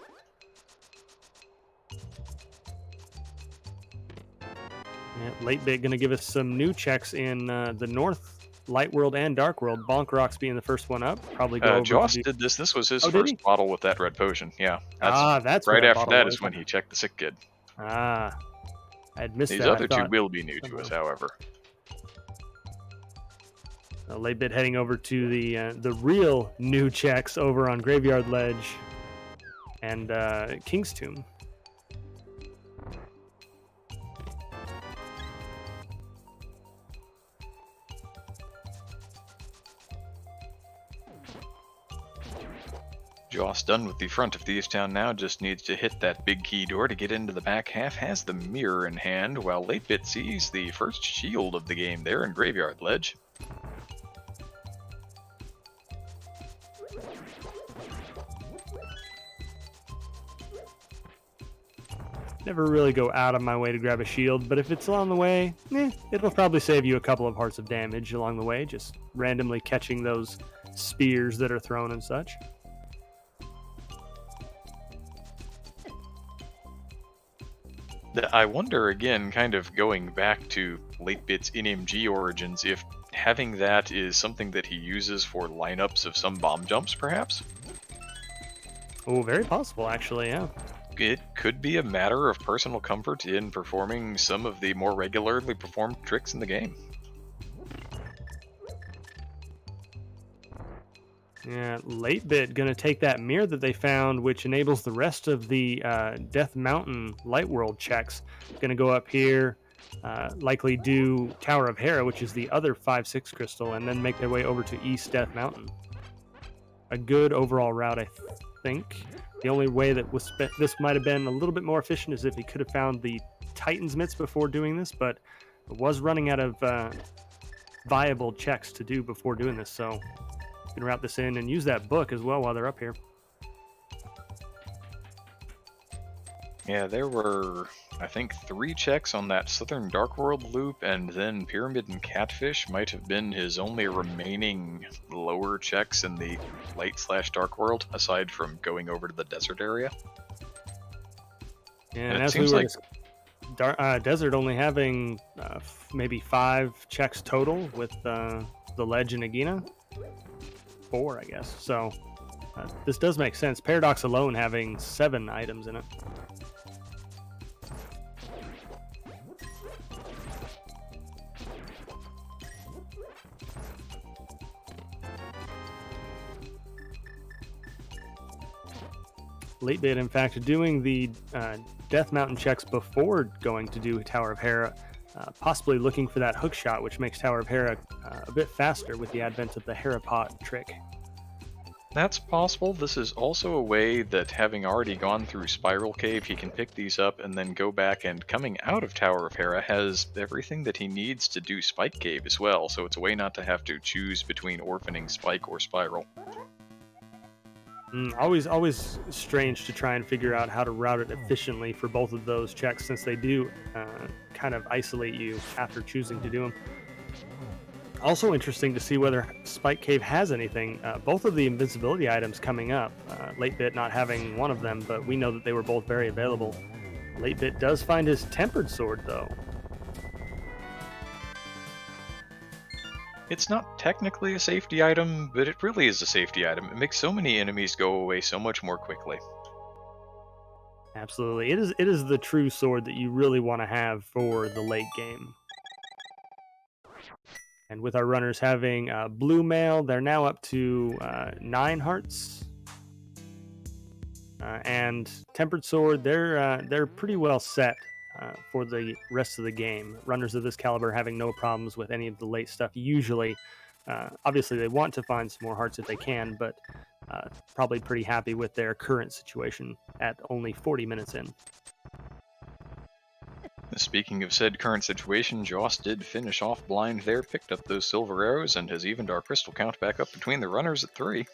Yeah, 8-Bit going to give us some new checks in the North Light World and Dark World. Bonk Rocks being the first one up. Probably go over Joss did this. This was his did first he? bottle with that red potion. Yeah. That's right what after that was. is when he checked the sick kid. I had missed These that. other two will be new to us, however. 8-Bit heading over to the real new checks over on Graveyard Ledge and King's Tomb. Joss done with the front of Thieves Town now, just needs to hit that big key door to get into the back half, has the mirror in hand, while 8-Bit sees the first shield of the game there in Graveyard Ledge. Never really go out of my way to grab a shield, but if it's along the way, it'll probably save you a couple of hearts of damage along the way, just randomly catching those spears that are thrown and such. I wonder, again, kind of going back to 8-Bit's NMG origins, if having that is something that he uses for lineups of some bomb jumps, perhaps? Oh, very possible, actually, yeah. It could be a matter of personal comfort in performing some of the more regularly performed tricks in the game. Yeah, 8-Bit gonna take that mirror that they found, which enables the rest of the Death Mountain Light World checks. Gonna go up here, likely do Tower of Hera, which is the other 5/6 crystal, and then make their way over to East Death Mountain. A good overall route, I think. The only way that this might have been a little bit more efficient is if he could have found the Titan's Mitts before doing this, but it was running out of viable checks to do before doing this, so you can route this in and use that book as well while they're up here. Yeah, there were, I think, 3 checks on that Southern Dark World loop, and then Pyramid and Catfish might have been his only remaining lower checks in the Light/Dark World, aside from going over to the desert area. And it as seems we were desert only having maybe 5 checks total with the ledge in Agina. 4, I guess. So this does make sense. Paradox alone having 7 items in it. Late bit, in fact, doing the Death Mountain checks before going to do Tower of Hera, possibly looking for that hook shot, which makes Tower of Hera a bit faster with the advent of the Hera pot trick. That's possible. This is also a way that, having already gone through Spiral Cave, he can pick these up and then go back, and coming out of Tower of Hera has everything that he needs to do Spike Cave as well, so it's a way not to have to choose between Orphaning, Spike, or Spiral. Always strange to try and figure out how to route it efficiently for both of those checks, since they do kind of isolate you after choosing to do them. Also interesting to see whether Spike Cave has anything. Both of the invincibility items coming up, latebit not having one of them, but we know that they were both very available. Latebit does find his tempered sword, though. It's not technically a safety item, but it really is a safety item. It makes so many enemies go away so much more quickly. Absolutely. It is the true sword that you really want to have for the late game. And with our runners having blue mail, they're now up to 9 hearts. And tempered sword, they're pretty well set for the rest of the game. Runners of this caliber having no problems with any of the late stuff. Usually, obviously they want to find some more hearts if they can, but probably pretty happy with their current situation at only 40 minutes in. Speaking of said current situation, Joss did finish off blind there, picked up those silver arrows, and has evened our crystal count back up between the runners at 3.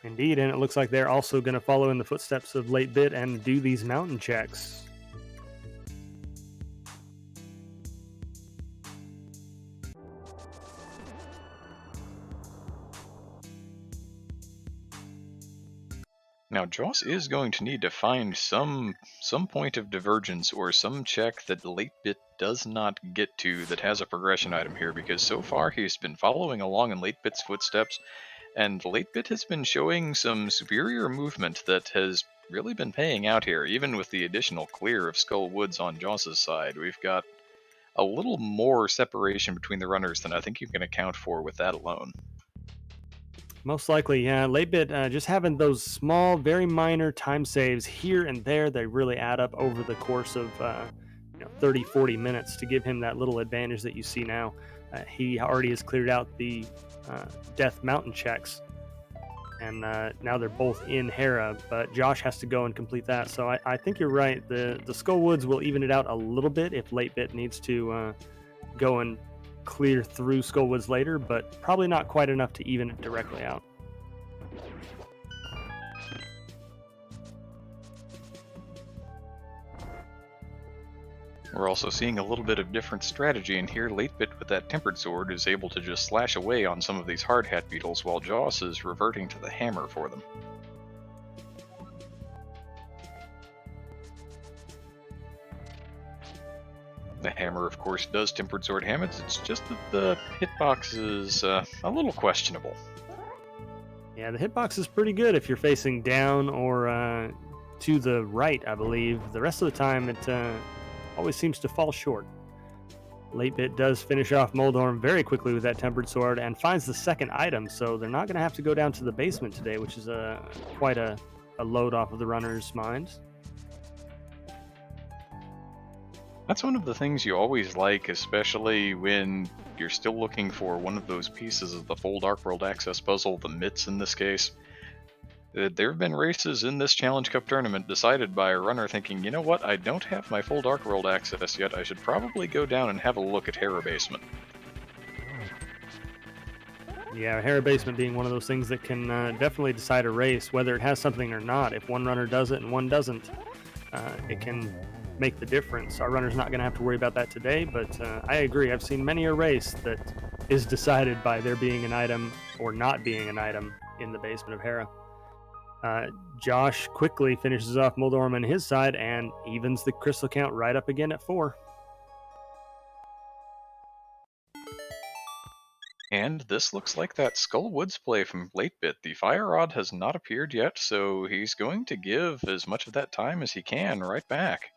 Indeed, and it looks like they're also going to follow in the footsteps of latebit and do these mountain checks. Now, Joss is going to need to find some point of divergence or some check that latebit does not get to that has a progression item here, because so far he's been following along in latebit's footsteps, and latebit has been showing some superior movement that has really been paying out here, even with the additional clear of Skull Woods on Joss's side. We've got a little more separation between the runners than I think you can account for with that alone. Most likely, yeah. Latebit just having those small, very minor time saves here and there, they really add up over the course of 30, 40 minutes to give him that little advantage that you see now. He already has cleared out the Death Mountain checks, and now they're both in Hera, but Josh has to go and complete that. So I think you're right. The Skull Woods will even it out a little bit if latebit needs to go and clear through Skull Woods later, but probably not quite enough to even it directly out. We're also seeing a little bit of different strategy in here. Latebit with that tempered sword is able to just slash away on some of these hard hat beetles, while Joss is reverting to the hammer for them. The hammer, of course, does tempered sword damage. It's just that the hitbox is a little questionable. Yeah, the hitbox is pretty good if you're facing down or to the right, I believe. The rest of the time, it always seems to fall short. Latebit does finish off Moldorm very quickly with that tempered sword and finds the second item, so they're not going to have to go down to the basement today, which is quite a load off of the runner's minds. That's one of the things you always like, especially when you're still looking for one of those pieces of the full Dark World access puzzle, the mitts in this case. There have been races in this Challenge Cup tournament decided by a runner thinking, you know what, I don't have my full Dark World access yet, I should probably go down and have a look at Hera Basement. Yeah, Hera Basement being one of those things that can definitely decide a race, whether it has something or not. If one runner does it and one doesn't, it can make the difference. Our runner's not going to have to worry about that today, but I agree. I've seen many a race that is decided by there being an item or not being an item in the basement of Hera. Josh quickly finishes off Moldorm on his side and evens the crystal count right up again at 4. And this looks like that Skull Woods play from latebit. The fire rod has not appeared yet, so he's going to give as much of that time as he can right back.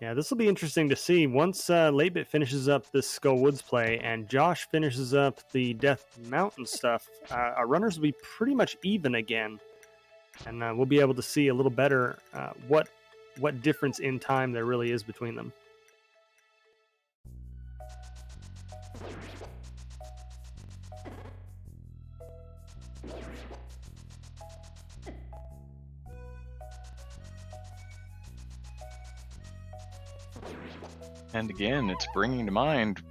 Yeah, this will be interesting to see. Once latebit finishes up this Skull Woods play and Josh finishes up the Death Mountain stuff, our runners will be pretty much even again. And we'll be able to see a little better what difference in time there really is between them. And again, it's bringing to mind,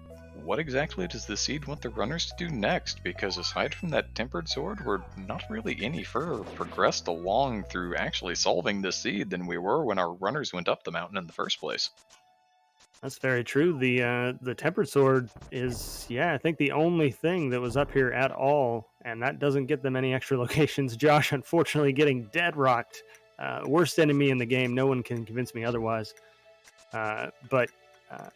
what exactly does the seed want the runners to do next? Because aside from that tempered sword, we're not really any further progressed along through actually solving this seed than we were when our runners went up the mountain in the first place. That's very true. The tempered sword is, yeah, I think the only thing that was up here at all, and that doesn't get them any extra locations. Josh, unfortunately, getting dead rocked. Worst enemy in the game. No one can convince me otherwise. But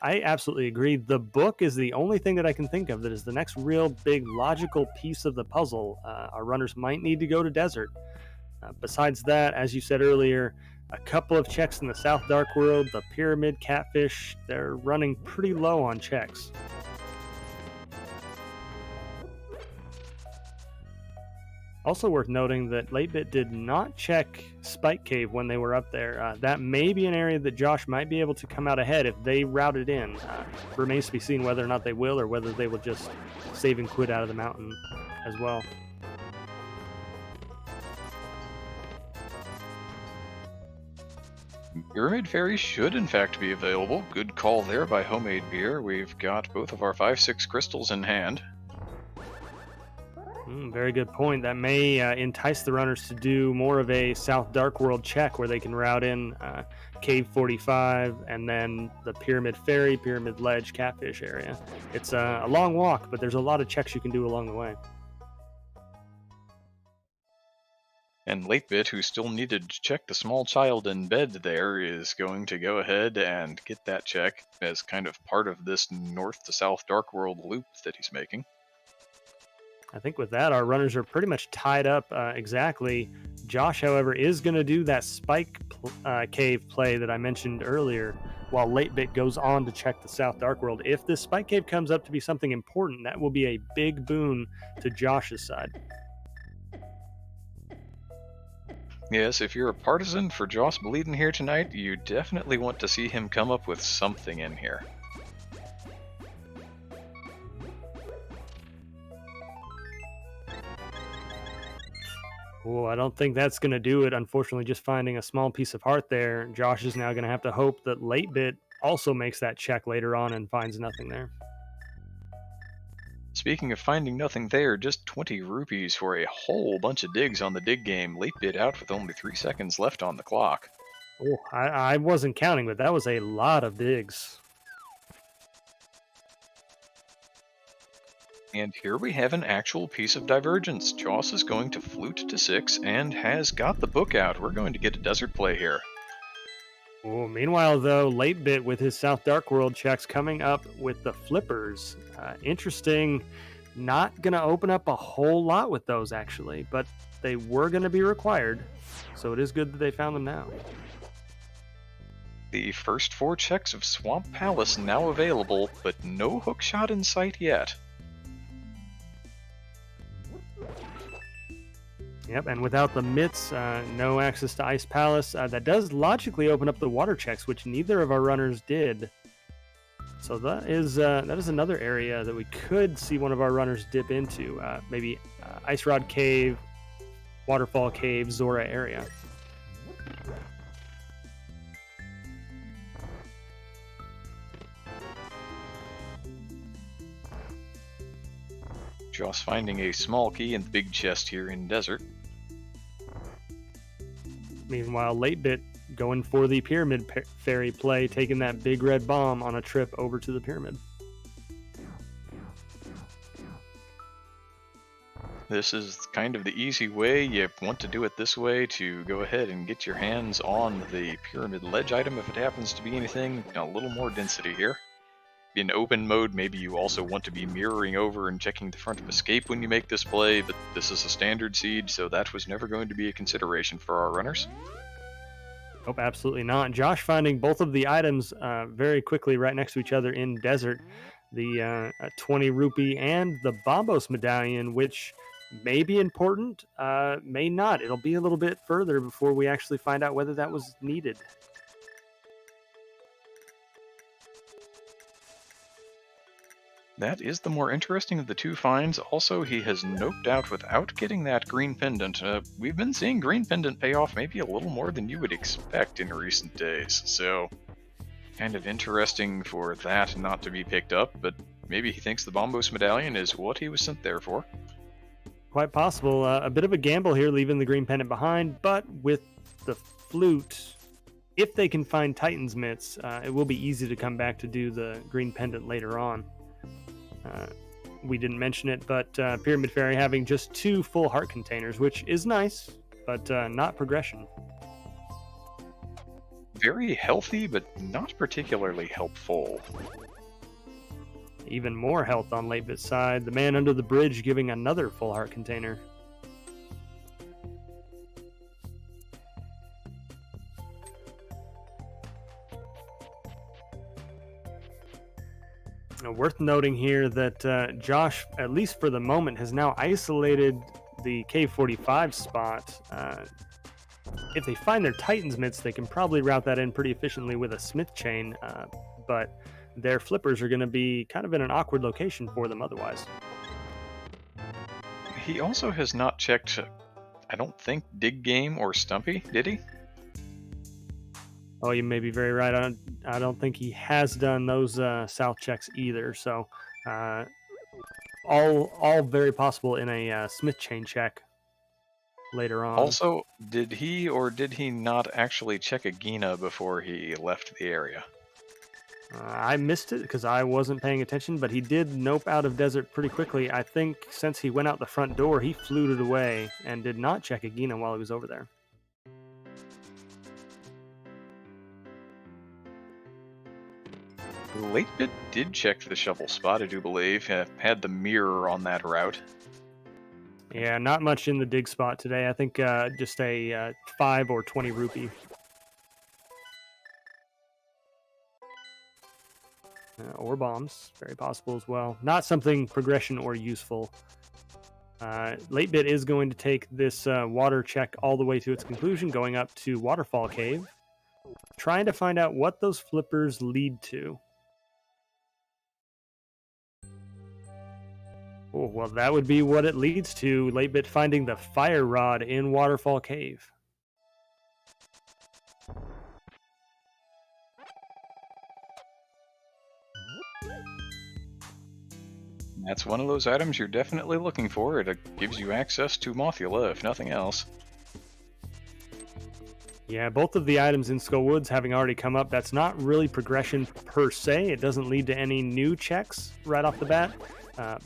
I absolutely agree. The book is the only thing that I can think of that is the next real big logical piece of the puzzle. Our runners might need to go to desert. Besides that, as you said earlier, a couple of checks in the South Dark World, the Pyramid Catfish, they're running pretty low on checks. Also worth noting that 8-Bit did not check Spike Cave when they were up there. That may be an area that Josh might be able to come out ahead if they route it in. Remains to be seen whether or not they will, or whether they will just save and quit out of the mountain as well. Pyramid Fairy should in fact be available. Good call there by Homemade Beer. We've got both of our 5-6 crystals in hand. Very good point. That may entice the runners to do more of a South Dark World check where they can route in Cave 45 and then the Pyramid Fairy, Pyramid Ledge, Catfish area. It's a long walk, but there's a lot of checks you can do along the way. And 8-Bit, who still needed to check the small child in bed there, is going to go ahead and get that check as kind of part of this north to south Dark World loop that he's making. I think with that, our runners are pretty much tied up exactly. Josh, however, is going to do that Spike Cave play that I mentioned earlier, while 8-Bit goes on to check the South Dark World. If this Spike Cave comes up to be something important, that will be a big boon to Josh's side. Yes, if you're a partisan for JossBleedin here tonight, you definitely want to see him come up with something in here. Oh, I don't think that's going to do it. Unfortunately, just finding a small piece of heart there. Josh is now going to have to hope that 8-Bit also makes that check later on and finds nothing there. Speaking of finding nothing there, just 20 rupees for a whole bunch of digs on the dig game. 8-Bit out with only 3 seconds left on the clock. Oh, I wasn't counting, but that was a lot of digs. And here we have an actual piece of divergence. Joss is going to flute to 6 and has got the book out. We're going to get a desert play here. Oh, meanwhile, though, 8-Bit with his South Dark World checks coming up with the flippers. Interesting. Not going to open up a whole lot with those, actually, but they were going to be required, so it is good that they found them now. The first 4 checks of Swamp Palace now available, but no hookshot in sight yet. Yep, and without the mitts, no access to Ice Palace. That does logically open up the water checks, which neither of our runners did. So that is another area that we could see one of our runners dip into. Maybe Ice Rod Cave, Waterfall Cave, Zora area. Joss finding a small key in the big chest here in Desert. Meanwhile, 8-Bit going for the Pyramid Fairy play, taking that big red bomb on a trip over to the pyramid. This is kind of the easy way. You want to do it this way to go ahead and get your hands on the Pyramid Ledge item if it happens to be anything. A little more density here. In open mode, maybe you also want to be mirroring over and checking the front of escape when you make this play, but this is a standard seed, so that was never going to be a consideration for our runners. Nope, absolutely not. Josh finding both of the items very quickly right next to each other in Desert. The 20 rupee and the Bombos medallion, which may be important, may not. It'll be a little bit further before we actually find out whether that was needed. That is the more interesting of the two finds. Also, he has noped out without getting that green pendant. We've been seeing green pendant pay off maybe a little more than you would expect in recent days, so kind of interesting for that not to be picked up, but maybe he thinks the Bombos medallion is what he was sent there for. Quite possible. A bit of a gamble here, leaving the green pendant behind, but with the flute, if they can find Titan's Mitts, it will be easy to come back to do the green pendant later on. We didn't mention it, but Pyramid Fairy having just 2 full heart containers, which is nice, but not progression. Very healthy, but not particularly helpful. Even more health on latebit's side. The man under the bridge giving another full heart container. Now, worth noting here that Josh, at least for the moment, has now isolated the K45 spot. If they find their Titan's Mitts, they can probably route that in pretty efficiently with a Smith chain, but their flippers are going to be kind of in an awkward location for them otherwise. He also has not checked, I don't think, Dig Game or Stumpy, did he? Oh, you may be very right. I don't think he has done those south checks either. So, all very possible in a Smith chain check later on. Also, did he or did he not actually check Agina before he left the area? I missed it because I wasn't paying attention, but he did nope out of desert pretty quickly. I think since he went out the front door, he fluted away and did not check Agina while he was over there. Latebit did check the shovel spot, I do believe. Had the mirror on that route. Yeah, not much in the dig spot today. I think just a 5 or 20 rupee. Or bombs, very possible as well. Not something progression or useful. Latebit is going to take this water check all the way to its conclusion, going up to Waterfall Cave, trying to find out what those flippers lead to. Oh, well, that would be what it leads to. Latebit finding the fire rod in Waterfall Cave. That's one of those items you're definitely looking for. It gives you access to Mothula, if nothing else. Yeah, both of the items in Skull Woods having already come up, that's not really progression per se. It doesn't lead to any new checks right off the bat,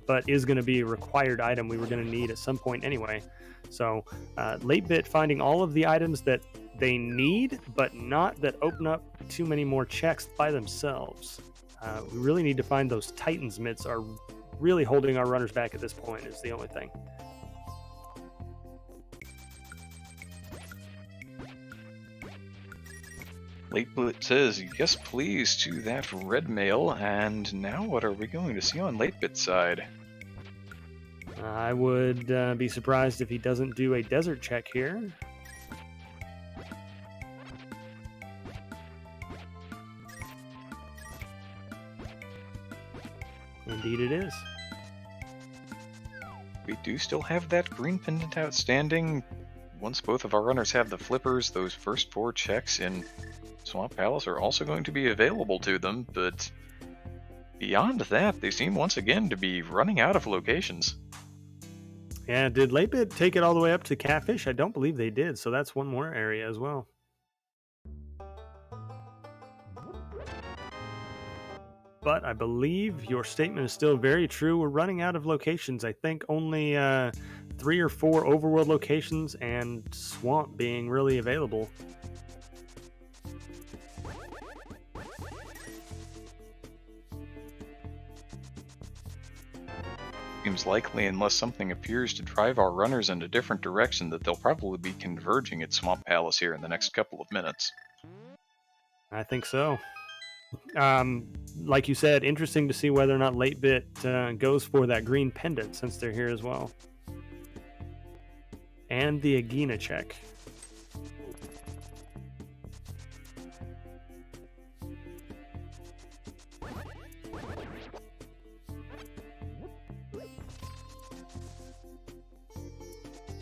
but is going to be a required item we were going to need at some point anyway. So Latebit finding all of the items that they need, but not that open up too many more checks by themselves. We really need to find those Titan's Mitts are really holding our runners back at this point is the only thing. Latebit says, yes please to that red mail, and now what are we going to see on Latebit's side? I would be surprised if he doesn't do a desert check here. Indeed it is. We do still have that green pendant outstanding. Once both of our runners have the flippers, those first 4 checks in Swamp Palace are also going to be available to them, but beyond that, they seem once again to be running out of locations. Yeah, did Latebit take it all the way up to Catfish? I don't believe they did, so that's one more area as well. But I believe your statement is still very true. We're running out of locations. I think only 3 or 4 overworld locations and Swamp being really available. Seems likely, unless something appears to drive our runners in a different direction, that they'll probably be converging at Swamp Palace here in the next couple of minutes. I think so. Like you said, interesting to see whether or not Latebit goes for that green pendant since they're here as well. And the Agina check.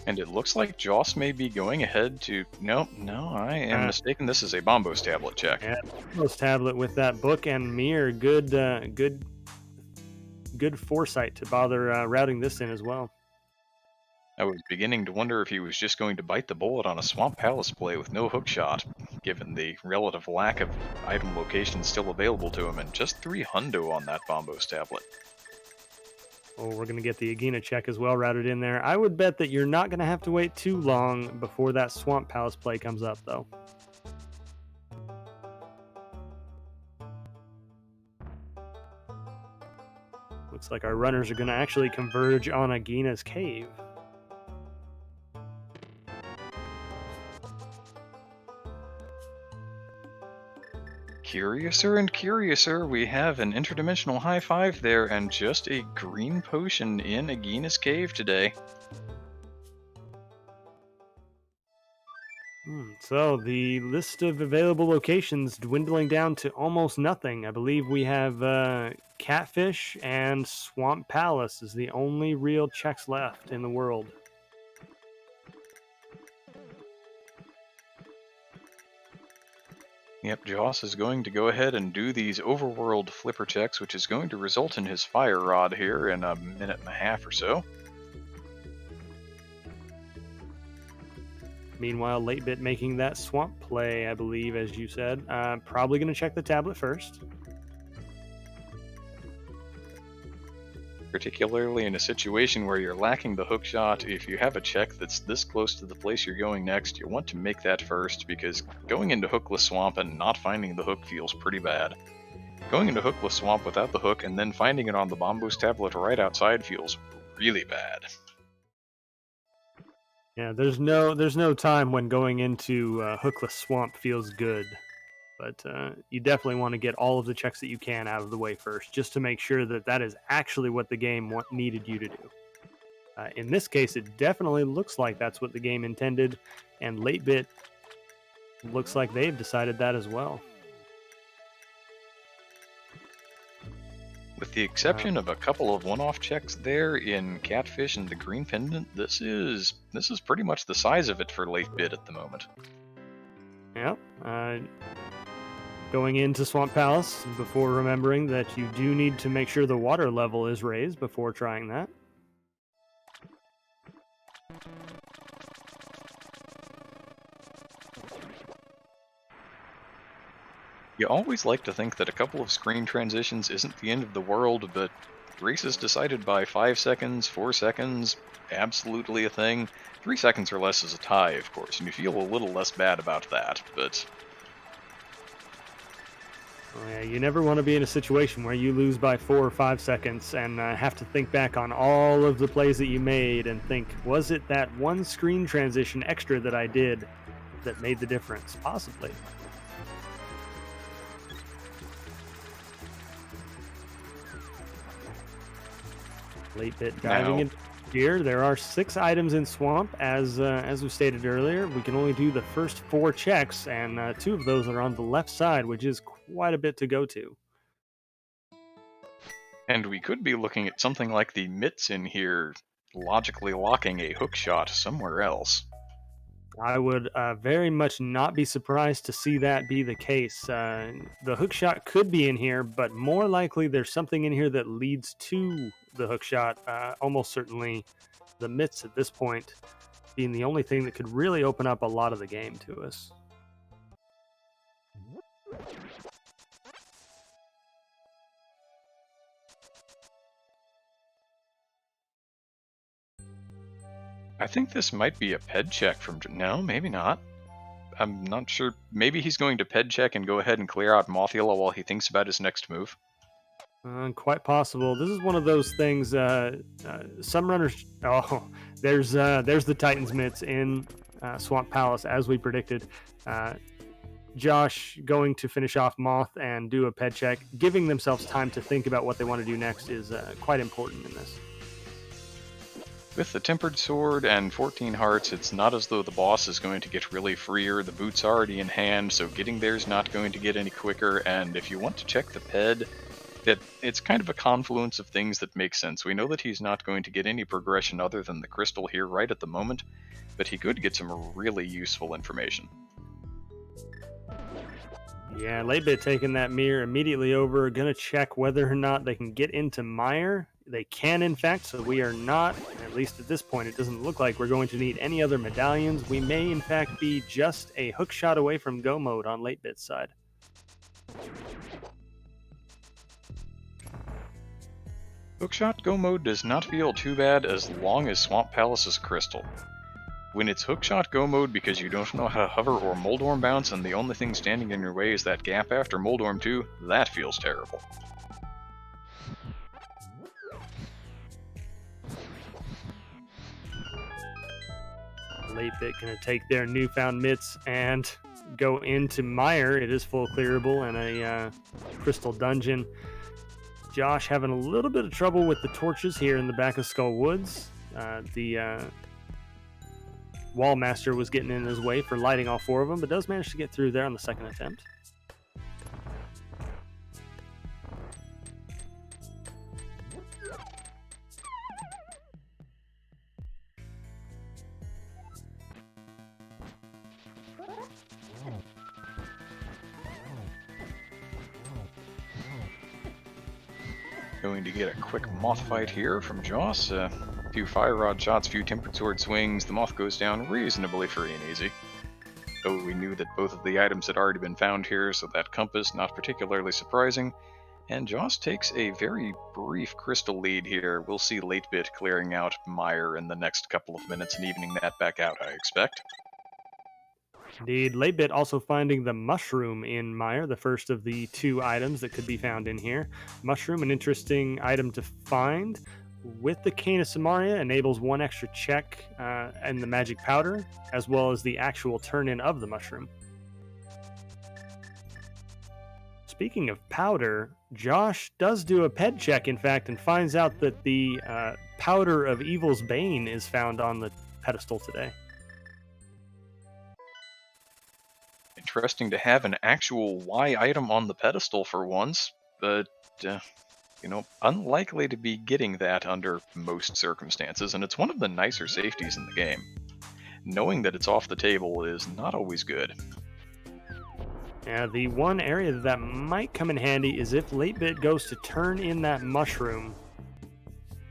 And it looks like Joss may be going ahead to... No, I am mistaken. This is a Bombos tablet check. Yeah, Bombos tablet with that book and mirror. Good foresight to bother routing this in as well. I was beginning to wonder if he was just going to bite the bullet on a Swamp Palace play with no hookshot, given the relative lack of item locations still available to him, and just 3 hundo on that Bombos tablet. Oh, we're going to get the Agena check as well routed in there. I would bet that you're not going to have to wait too long before that Swamp Palace play comes up, though. Looks like our runners are going to actually converge on Agena's cave. Curiouser and curiouser, we have an interdimensional high five there and just a green potion in Agena's cave today. So the list of available locations dwindling down to almost nothing. I believe we have Catfish and Swamp Palace is the only real checks left in the world. Yep, Joss is going to go ahead and do these overworld flipper checks, which is going to result in his fire rod here in a minute and a half or so. Meanwhile, latebit making that swamp play, I believe, as you said. Probably going to check the tablet first. Particularly in a situation where you're lacking the hookshot, if you have a check that's this close to the place you're going next, you want to make that first, because going into Hookless Swamp and not finding the hook feels pretty bad. Going into Hookless Swamp without the hook and then finding it on the Bombos tablet right outside feels really bad. Yeah, there's no time when going into Hookless Swamp feels good. But you definitely want to get all of the checks that you can out of the way first, just to make sure that that is actually what the game needed you to do. In this case, it definitely looks like that's what the game intended, and latebit looks like they've decided that as well. With the exception of a couple of one-off checks there in Catfish and the Green Pendant, this is pretty much the size of it for latebit at the moment. Yep. Going into Swamp Palace before remembering that you do need to make sure the water level is raised before trying that. You always like to think that a couple of screen transitions isn't the end of the world, but races decided by 5 seconds, 4 seconds, absolutely a thing. 3 seconds or less is a tie, of course, and you feel a little less bad about that, but... Oh, yeah, you never want to be in a situation where you lose by 4 or 5 seconds and have to think back on all of the plays that you made and think, was it that one screen transition extra that I did that made the difference? Possibly. Latebit diving into here. There are 6 items in Swamp, as we stated earlier. We can only do the first 4 checks, and 2 of those are on the left side, which is quite a bit to go to. And we could be looking at something like the mitts in here, logically locking a hookshot somewhere else. I would very much not be surprised to see that be the case. The hookshot could be in here, but more likely there's something in here that leads to the hookshot. Almost certainly the mitts at this point being the only thing that could really open up a lot of the game to us. I think this might be a ped check from... No, maybe not. I'm not sure. Maybe he's going to ped check and go ahead and clear out Mothula while he thinks about his next move. Quite possible. This is one of those things. Some runners. Oh, there's the Titan's mitts in Swamp Palace as we predicted. Josh going to finish off Moth and do a ped check, giving themselves time to think about what they want to do next is quite important in this. With the Tempered Sword and 14 hearts, it's not as though the boss is going to get really freer. The boot's already in hand, so getting there is not going to get any quicker, and if you want to check the ped, it's kind of a confluence of things that make sense. We know that he's not going to get any progression other than the crystal here right at the moment, but he could get some really useful information. Yeah, latebit taking that mirror immediately over, gonna check whether or not they can get into Mire. They can, in fact, so we are not, at least at this point, it doesn't look like we're going to need any other medallions. We may, in fact, be just a hook shot away from go mode on latebit's side. Hookshot go mode does not feel too bad as long as Swamp Palace is crystal. When it's hookshot go mode because you don't know how to hover or Moldorm bounce and the only thing standing in your way is that gap after Moldorm 2, that feels terrible. Latebit gonna take their newfound mitts and go into Mire. It is full clearable and a crystal dungeon. Josh having a little bit of trouble with the torches here in the back of Skull Woods. The Wallmaster was getting in his way for lighting all 4 of them, but does manage to get through there on the second attempt. Going to get a quick moth fight here from Joss. A few fire rod shots, few tempered sword swings. The moth goes down reasonably free and easy. Though we knew that both of the items had already been found here, so that compass not particularly surprising. And Joss takes a very brief crystal lead here. We'll see latebit clearing out Mire in the next couple of minutes and evening that back out, I expect. Indeed, latebit also finding the mushroom in Mire, the first of the 2 items that could be found in here. Mushroom, an interesting item to find. With the Cane of Samaria, enables 1 extra check and the magic powder, as well as the actual turn-in of the mushroom. Speaking of powder, Josh does do a ped check, in fact, and finds out that the powder of Evil's Bane is found on the pedestal today. Interesting to have an actual Y item on the pedestal for once, but, unlikely to be getting that under most circumstances, and it's one of the nicer safeties in the game. Knowing that it's off the table is not always good. Yeah, the one area that might come in handy is if latebit goes to turn in that mushroom,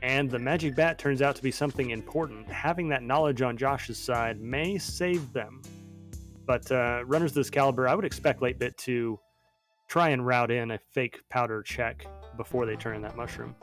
and the magic bat turns out to be something important. Having that knowledge on Josh's side may save them. But runners of this caliber, I would expect latebit to try and route in a fake powder check before they turn in that mushroom.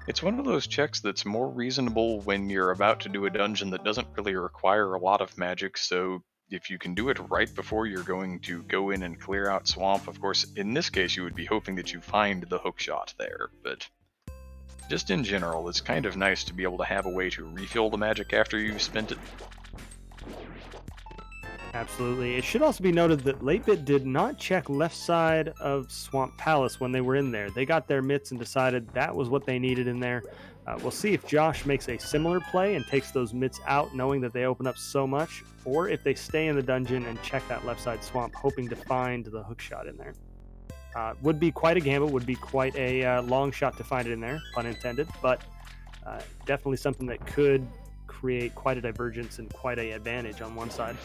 It's one of those checks that's more reasonable when you're about to do a dungeon that doesn't really require a lot of magic, so if you can do it right before you're going to go in and clear out Swamp, of course, in this case you would be hoping that you find the hookshot there, but just in general, it's kind of nice to be able to have a way to refill the magic after you've spent it. Absolutely. It should also be noted that latebit did not check left side of Swamp Palace when they were in there. They got their mitts and decided that was what they needed in there. We'll see if Josh makes a similar play and takes those mitts out knowing that they open up so much, or if they stay in the dungeon and check that left side swamp hoping to find the hookshot in there. Would be quite a gamble, would be quite a long shot to find it in there, pun intended, but definitely something that could create quite a divergence and quite an advantage on one side.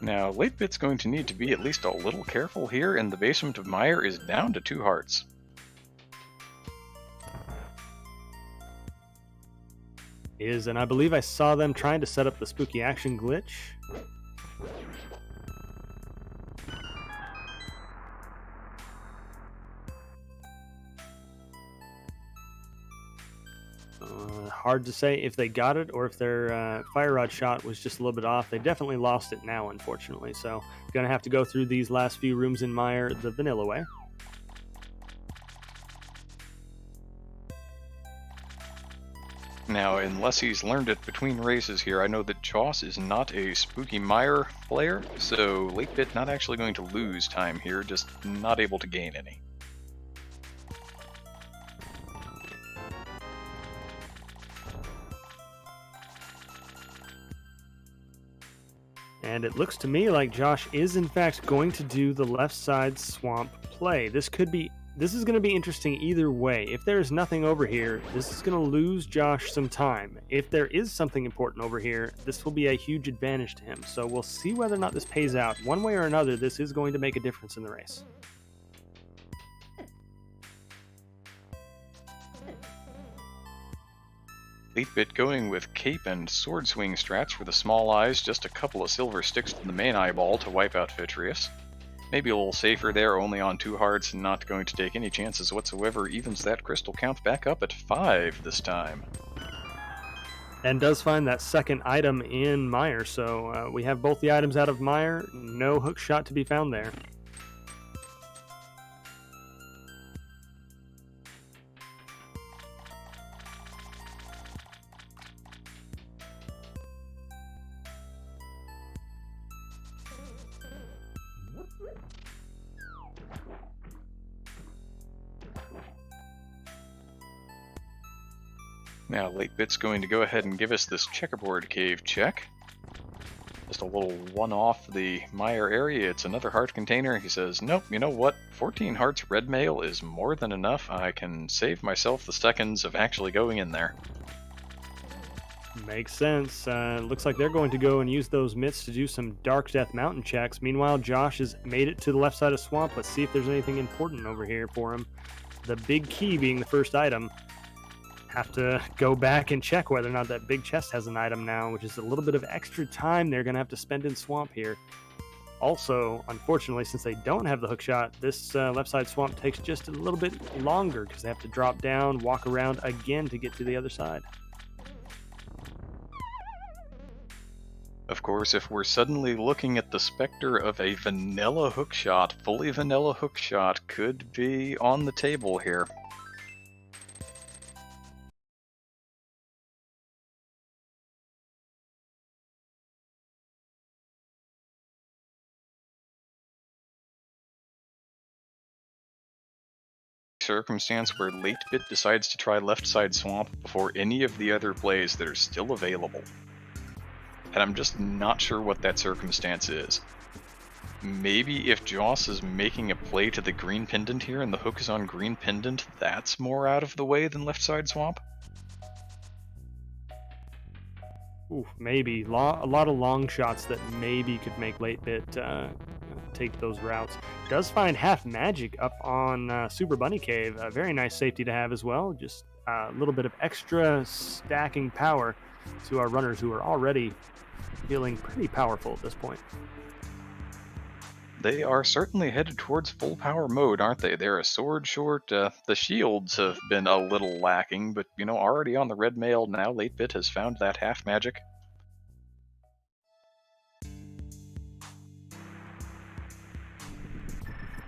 Now, latebit's going to need to be at least a little careful here, and the basement of Mire is down to 2 hearts. And I believe I saw them trying to set up the spooky action glitch. Hard to say if they got it or if their fire rod shot was just a little bit off. They definitely lost it now, unfortunately. So, gonna have to go through these last few rooms in Mire the vanilla way. Now, unless he's learned it between races here, I know that Joss is not a spooky Mire player, so latebit not actually going to lose time here, just not able to gain any. And it looks to me like Josh is in fact going to do the left side swamp play. This is going to be interesting either way. If there is nothing over here, this is going to lose Josh some time. If there is something important over here, this will be a huge advantage to him. So we'll see whether or not this pays out. One way or another, this is going to make a difference in the race. latebit going with cape and sword swing strats for the small eyes, just a couple of silver sticks to the main eyeball to wipe out Vitreous. Maybe a little safer there, only on 2 hearts, not going to take any chances whatsoever, evens that crystal count back up at 5 this time. And does find that second item in Mire, so we have both the items out of Mire, no hook shot to be found there. Now, latebit's going to go ahead and give us this checkerboard cave check. Just a little one off the Mire area. It's another heart container. He says, nope, you know what? 14 hearts red mail is more than enough. I can save myself the seconds of actually going in there. Makes sense. Looks like they're going to go and use those myths to do some Dark Death Mountain checks. Meanwhile, Josh has made it to the left side of Swamp. Let's see if there's anything important over here for him. The big key being the first item. Have to go back and check whether or not that big chest has an item now, which is a little bit of extra time they're going to have to spend in Swamp here. Also, unfortunately, since they don't have the hook shot, this left side Swamp takes just a little bit longer because they have to drop down, walk around again to get to the other side. Of course, if we're suddenly looking at the specter of a vanilla hookshot, fully vanilla hookshot could be on the table here. Circumstance where latebit decides to try left side swamp before any of the other plays that are still available. And I'm just not sure what that circumstance is. Maybe if Joss is making a play to the green pendant here and the hook is on green pendant, that's more out of the way than left side swamp? Ooh, maybe. A lot of long shots that maybe could make latebit take those routes. Does find half magic up on Super Bunny Cave. A very nice safety to have as well. Just a little bit of extra stacking power to our runners who are already feeling pretty powerful at this point. They are certainly headed towards full power mode, aren't they? They're a sword short. The shields have been a little lacking, but, you know, already on the red mail now, latebit has found that half magic.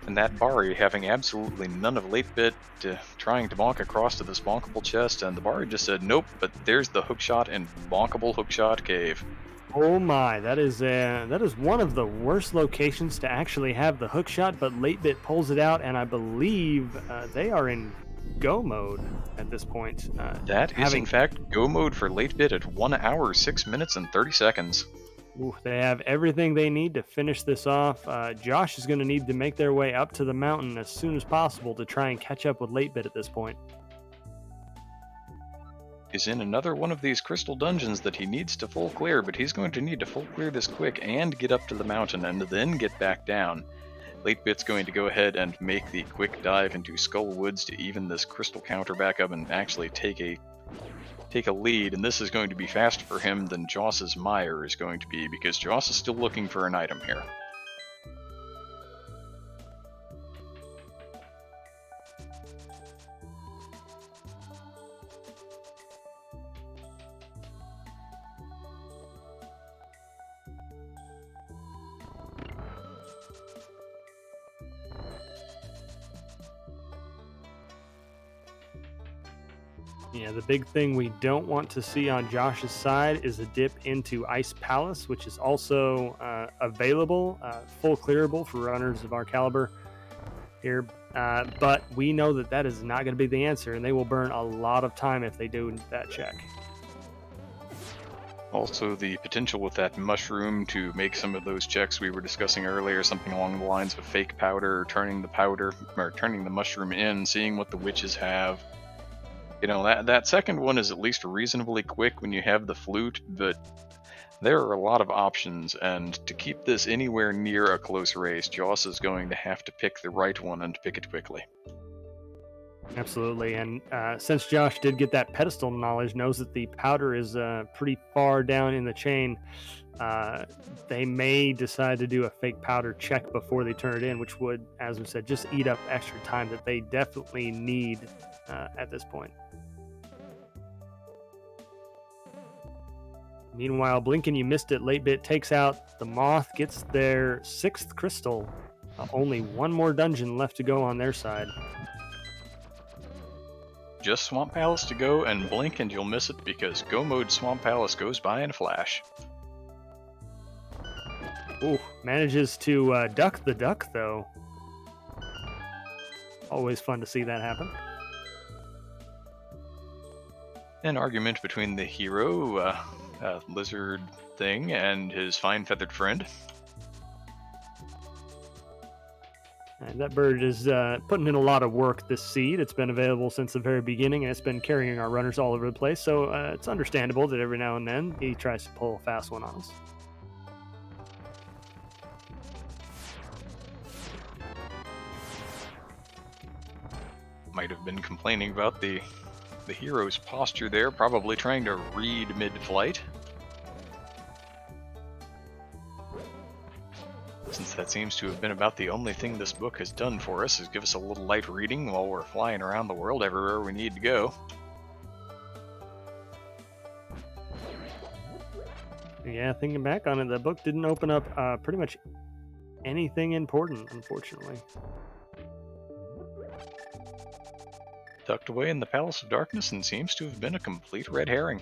And that Bari having absolutely none of latebit, trying to bonk across to this bonkable chest, and the Bari just said, nope, but there's the hookshot and bonkable hookshot cave. Oh my, that is one of the worst locations to actually have the hook shot, but latebit pulls it out, and I believe they are in go mode at this point. That is in fact go mode for latebit at 1 hour, 6 minutes, and 30 seconds. Ooh, they have everything they need to finish this off. Josh is going to need to make their way up to the mountain as soon as possible to try and catch up with latebit at this point. He's in another one of these crystal dungeons that he needs to full clear, but he's going to need to full clear this quick and get up to the mountain and then get back down. latebit's going to go ahead and make the quick dive into Skull Woods to even this crystal counter back up and actually take a lead, and this is going to be faster for him than Joss's Mire is going to be, because Joss is still looking for an item here. Yeah, the big thing we don't want to see on Josh's side is a dip into Ice Palace, which is also available, full clearable for runners of our caliber here. But we know that that is not going to be the answer, and they will burn a lot of time if they do that check. Also, the potential with that mushroom to make some of those checks we were discussing earlier, something along the lines of fake powder, turning the mushroom in, seeing what the witches have. You know, that second one is at least reasonably quick when you have the flute, but there are a lot of options, and to keep this anywhere near a close race, Joss is going to have to pick the right one and pick it quickly. Absolutely, and since Josh did get that pedestal knowledge, knows that the powder is pretty far down in the chain, they may decide to do a fake powder check before they turn it in, which would, as we said, just eat up extra time that they definitely need at this point. Meanwhile, Blinken, you missed it. Latebit takes out the moth, gets their 6th crystal. Only one more dungeon left to go on their side. Just Swamp Palace to go, and blink and you'll miss it because Go Mode Swamp Palace goes by in a flash. Ooh, manages to duck the duck, though. Always fun to see that happen. An argument between the hero, lizard thing, and his fine feathered friend. And that bird is putting in a lot of work this seed. It's been available since the very beginning, and it's been carrying our runners all over the place, so it's understandable that every now and then he tries to pull a fast one on us. Might have been complaining about the hero's posture there, probably trying to read mid-flight. Since that seems to have been about the only thing this book has done for us, is give us a little light reading while we're flying around the world everywhere we need to go. Yeah, thinking back on it, the book didn't open up pretty much anything important, unfortunately. Tucked away in the Palace of Darkness and seems to have been a complete red herring.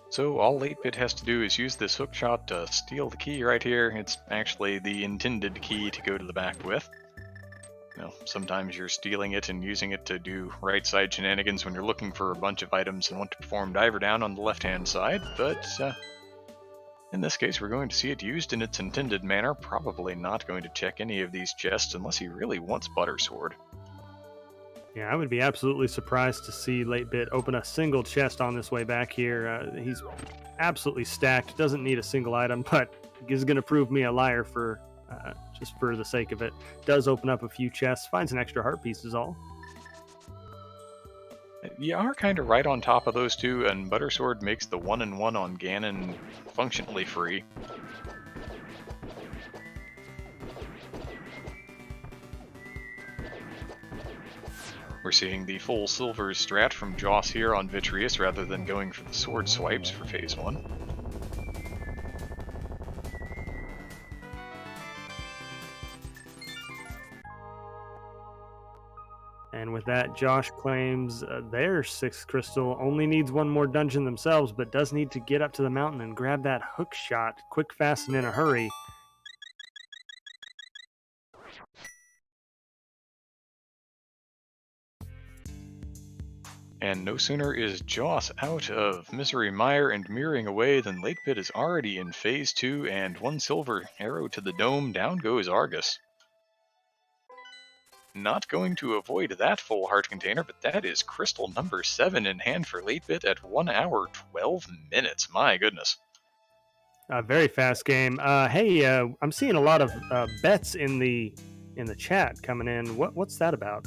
So all 8-bit has to do is use this hookshot to steal the key right here. It's actually the intended key to go to the back with. You know, sometimes you're stealing it and using it to do right side shenanigans when you're looking for a bunch of items and want to perform diver down on the left hand side, but in this case we're going to see it used in its intended manner, probably not going to check any of these chests unless he really wants Buttersword. Yeah, I would be absolutely surprised to see Latebit open a single chest on this way back here. He's absolutely stacked, doesn't need a single item, but is going to prove me a liar for just for the sake of it. Does open up a few chests, finds an extra heart piece is all. You are kind of right on top of those two, and Buttersword makes the 1-in-1 on Ganon functionally free. We're seeing the full silver strat from Joss here on Vitreous rather than going for the sword swipes for Phase 1. And with that, Josh claims their 6th crystal, only needs one more dungeon themselves, but does need to get up to the mountain and grab that hook shot quick, fast, and in a hurry. And no sooner is Joss out of Misery Mire and mirroring away than Latebit is already in Phase 2, and 1 silver arrow to the dome, down goes Argus. Not going to avoid that full heart container, but that is crystal number 7 in hand for Latebit at 1 hour 12 minutes. My goodness. Very fast game. Hey, I'm seeing a lot of bets in the chat coming in. What's that about?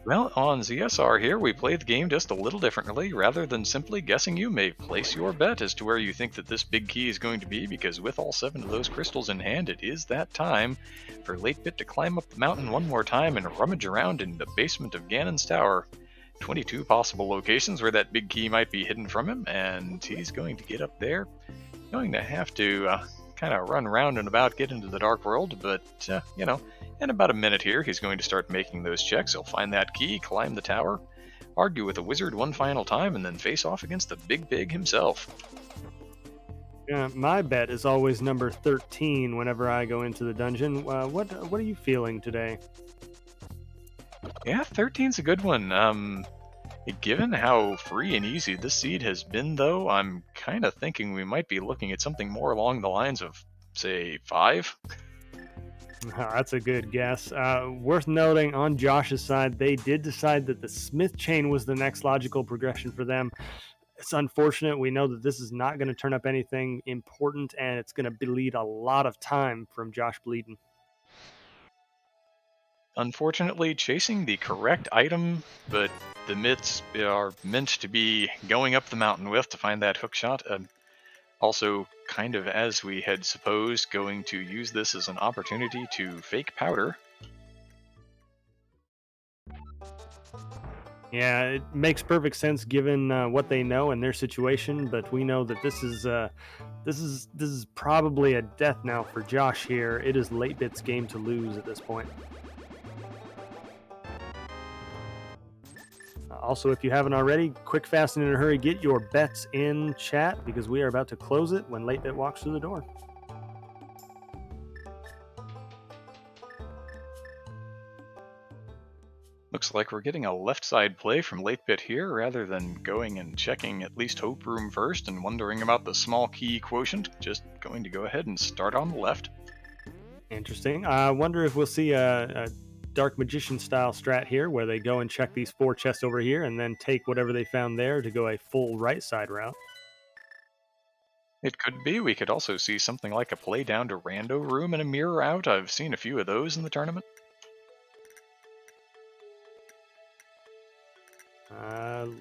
Well, on ZSR here, we play the game just a little differently. Rather than simply guessing, you may place your bet as to where you think that this big key is going to be, because with all 7 of those crystals in hand, it is that time for Latebit to climb up the mountain one more time and rummage around in the basement of Ganon's tower. 22 possible locations where that big key might be hidden from him, and he's going to get up there. Going to have to kind of run around and about, get into the dark world, but, you know, in about a minute here, he's going to start making those checks. He'll find that key, climb the tower. argue with a wizard one final time, and then face off against the Big Pig himself. Yeah, my bet is always number 13 whenever I go into the dungeon. What are you feeling today? Yeah, 13's a good one. Given how free and easy this seed has been, though, I'm kind of thinking we might be looking at something more along the lines of, say, 5. That's a good guess. Worth noting, on Josh's side, they did decide that the Smith chain was the next logical progression for them. It's unfortunate. We know that this is not going to turn up anything important, and it's going to bleed a lot of time from JossBleedin. Unfortunately, chasing the correct item, but the mitts are meant to be going up the mountain with to find that hook shot. Also, kind of as we had supposed, going to use this as an opportunity to fake powder. Yeah, it makes perfect sense given what they know and their situation, but we know that this is probably a death knell for Josh here. It is latebit's game to lose at this point. Also, if you haven't already, quick, fast, and in a hurry, get your bets in chat because we are about to close it when latebit walks through the door. Looks like we're getting a left side play from latebit here rather than going and checking at least Hope Room first and wondering about the small key quotient. Just going to go ahead and start on the left. Interesting. I wonder if we'll see a Dark Magician style strat here where they go and check these 4 chests over here and then take whatever they found there to go a full right side route. It could be. We could also see something like a play down to Rando Room and a mirror out. I've seen a few of those in the tournament.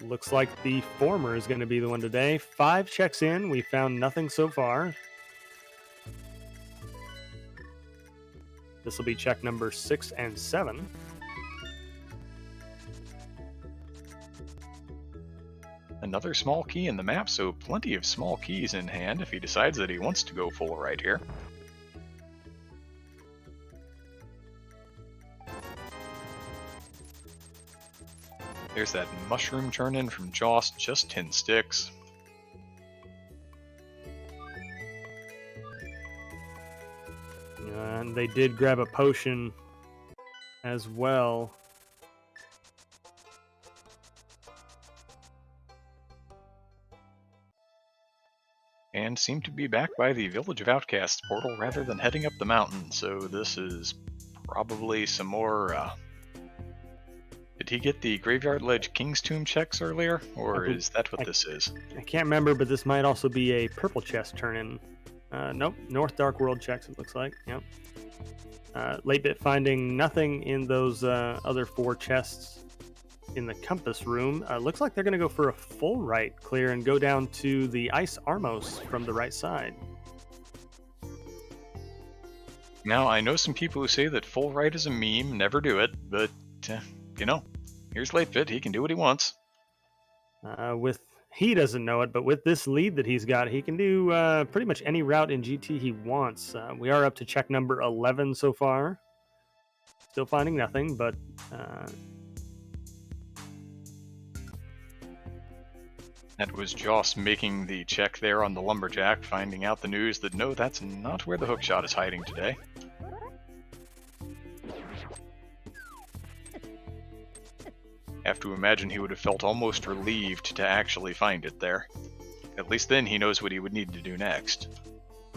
Looks like the former is going to be the one today. 5 checks in. We found nothing so far. This will be check number 6 and 7. Another small key in the map, so plenty of small keys in hand if he decides that he wants to go full right here. There's that mushroom turn-in from Joss, just 10 sticks. And they did grab a potion as well. And seem to be back by the Village of Outcasts portal rather than heading up the mountain, so this is probably some more... Did he get the Graveyard Ledge King's Tomb checks earlier, or is that what this is? I can't remember, but this might also be a purple chest turn-in. Nope, North Dark World checks, it looks like. Yep. Latebit finding nothing in those other 4 chests in the compass room. Looks like they're going to go for a full right clear and go down to the Ice Armos from the right side. Now, I know some people who say that full right is a meme, never do it, but, you know, here's latebit, he can do what he wants. He doesn't know it, but with this lead that he's got, he can do pretty much any route in GT he wants. We are up to check number 11 so far. Still finding nothing, but... That was Joss making the check there on the Lumberjack, finding out the news that no, that's not where the hookshot is hiding today. Have to imagine he would have felt almost relieved to actually find it there. At least then he knows what he would need to do next.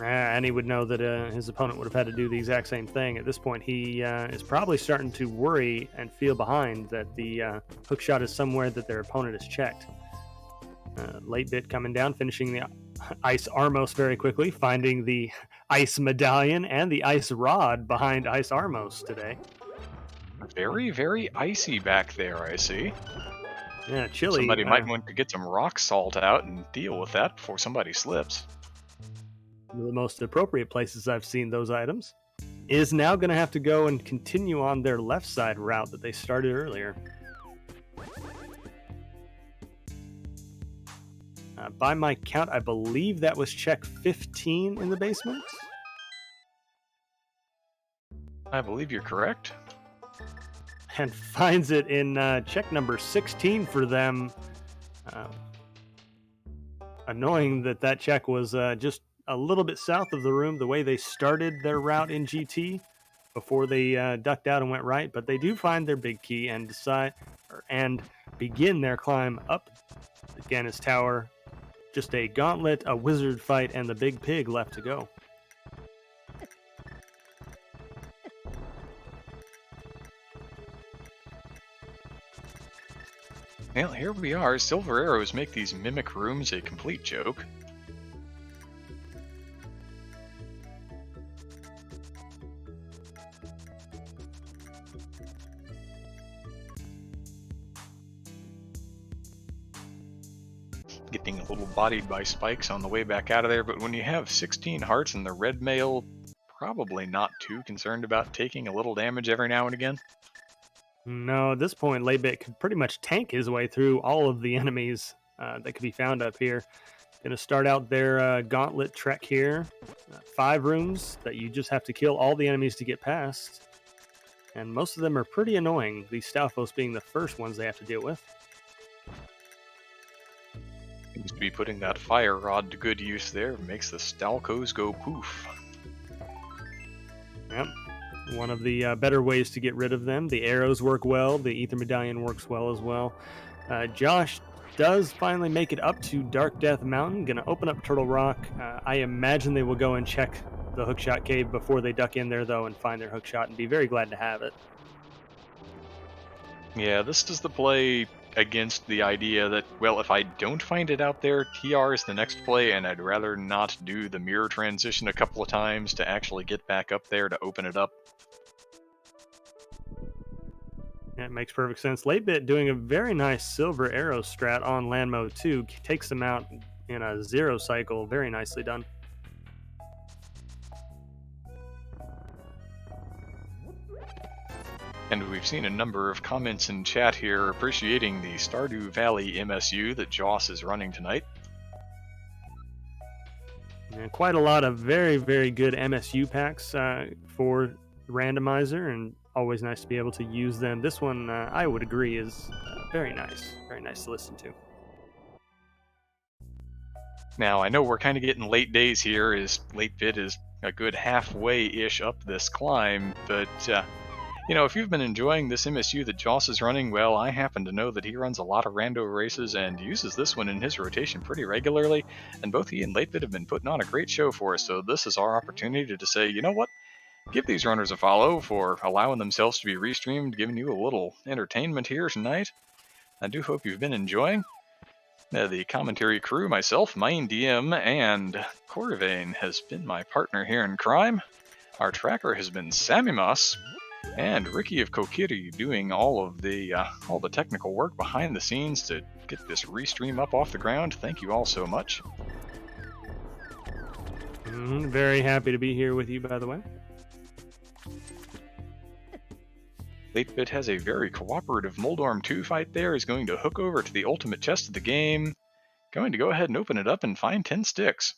And he would know that his opponent would have had to do the exact same thing. At this point, he is probably starting to worry and feel behind that the hookshot is somewhere that their opponent has checked. Latebit coming down, finishing the Ice Armos very quickly, finding the Ice Medallion and the Ice Rod behind Ice Armos today. Very, very icy back there, I see. Yeah, chilly. Somebody might want to get some rock salt out and deal with that before somebody slips. One of the most appropriate places I've seen those items. Is now going to have to go and continue on their left side route that they started earlier. By my count, I believe that was check 15 in the basement. I believe you're correct. and finds it in check number 16 for them. Annoying that check was just a little bit south of the room, the way they started their route in GT before they ducked out and went right. But they do find their big key and begin their climb up the Gannis Tower. Just a gauntlet, a wizard fight, and the big pig left to go. Well, here we are. Silver arrows make these mimic rooms a complete joke. Getting a little bodied by spikes on the way back out of there, but when you have 16 hearts in the red mail, probably not too concerned about taking a little damage every now and again. No, at this point, latebit could pretty much tank his way through all of the enemies that could be found up here. Going to start out their gauntlet trek here. 5 rooms that you just have to kill all the enemies to get past. And most of them are pretty annoying, these Stalfos being the first ones they have to deal with. Seems to be putting that fire rod to good use there. Makes the Stalkos go poof. Yep. One of the better ways to get rid of them. The arrows work well. The Ether Medallion works well as well. Josh does finally make it up to Dark Death Mountain. Going to open up Turtle Rock. I imagine they will go and check the Hookshot Cave before they duck in there, though, and find their hookshot and be very glad to have it. Yeah, this is the play against the idea that, well, if I don't find it out there, TR is the next play, and I'd rather not do the mirror transition a couple of times to actually get back up there to open it up. Yeah, it makes perfect sense. latebit doing a very nice silver arrow strat on land mode too. Takes them out in a 0 cycle. Very nicely done. And we've seen a number of comments in chat here appreciating the Stardew Valley MSU that Joss is running tonight. Yeah, quite a lot of very, very good MSU packs for Randomizer, and always nice to be able to use them. This one, I would agree, is very nice to listen to. Now, I know we're kind of getting late days here, as latebit is a good halfway-ish up this climb, but you know, if you've been enjoying this MSU that Joss is running, well, I happen to know that he runs a lot of rando races and uses this one in his rotation pretty regularly, and both he and latebit have been putting on a great show for us, so this is our opportunity to say, you know what? Give these runners a follow for allowing themselves to be restreamed, giving you a little entertainment here tonight. I do hope you've been enjoying. The commentary crew, myself, Main DM, and Corvain has been my partner here in crime. Our tracker has been Sammy Moss, and Ricky of Kokiri doing all the technical work behind the scenes to get this restream up off the ground. Thank you all so much. Very happy to be here with you, by the way. latebit has a very cooperative Moldorm 2 fight there. He's going to hook over to the ultimate chest of the game. Going to go ahead and open it up and find 10 sticks.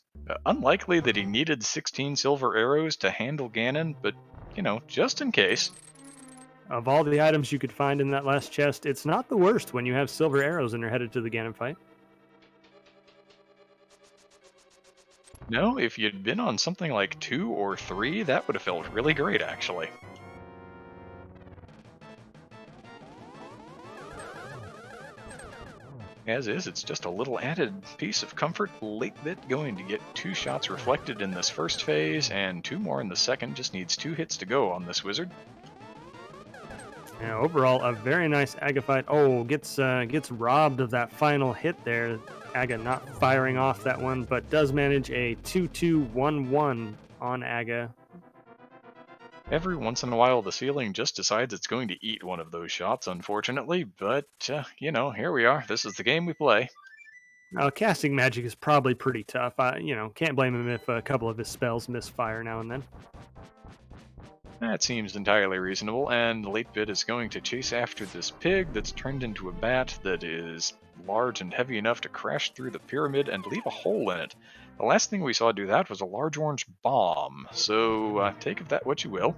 Unlikely that he needed 16 silver arrows to handle Ganon, but, you know, just in case. Of all the items you could find in that last chest, it's not the worst when you have silver arrows and you're headed to the Ganon fight. No, if you'd been on something like 2 or 3, that would have felt really great, actually. As is, it's just a little added piece of comfort. latebit going to get 2 shots reflected in this first phase, and 2 more in the second. Just needs 2 hits to go on this wizard. Yeah, overall, a very nice Aga fight. Oh, gets robbed of that final hit there. Aga not firing off that one, but does manage a 2-2-1-1 on Aga. Every once in a while, the ceiling just decides it's going to eat one of those shots, unfortunately, but, you know, here we are. This is the game we play. Now, casting magic is probably pretty tough. You know, can't blame him if a couple of his spells misfire now and then. That seems entirely reasonable, and latebit is going to chase after this pig that's turned into a bat that is large and heavy enough to crash through the pyramid and leave a hole in it. The last thing we saw do that was a large orange bomb, so take of that what you will.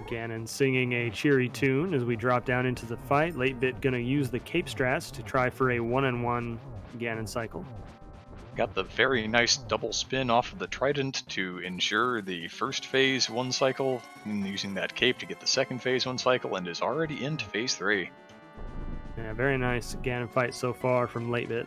Ganon singing a cheery tune as we drop down into the fight. Latebit gonna use the cape strats to try for a 1-on-1 Ganon cycle. Got the very nice double spin off of the trident to ensure the first phase 1 cycle, and using that cape to get the second phase 1 cycle, and is already into phase 3. Yeah, very nice Ganon fight so far from Latebit.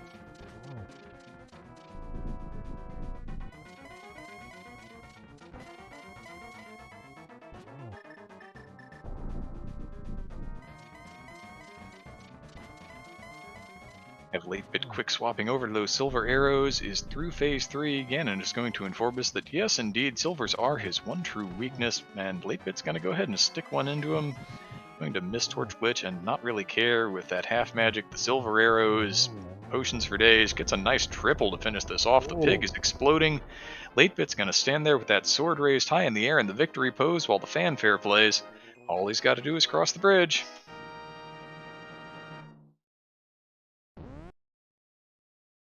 Have Latebit quick swapping over to those silver arrows is through phase 3. Ganon is going to inform us that yes, indeed, silvers are his one true weakness, and Latebit's going to go ahead and stick one into him. Going to miss Torch Glitch and not really care with that half magic. The silver arrows, potions for days, gets a nice triple to finish this off. The pig is exploding. Latebit's going to stand there with that sword raised high in the air in the victory pose while the fanfare plays. All he's got to do is cross the bridge.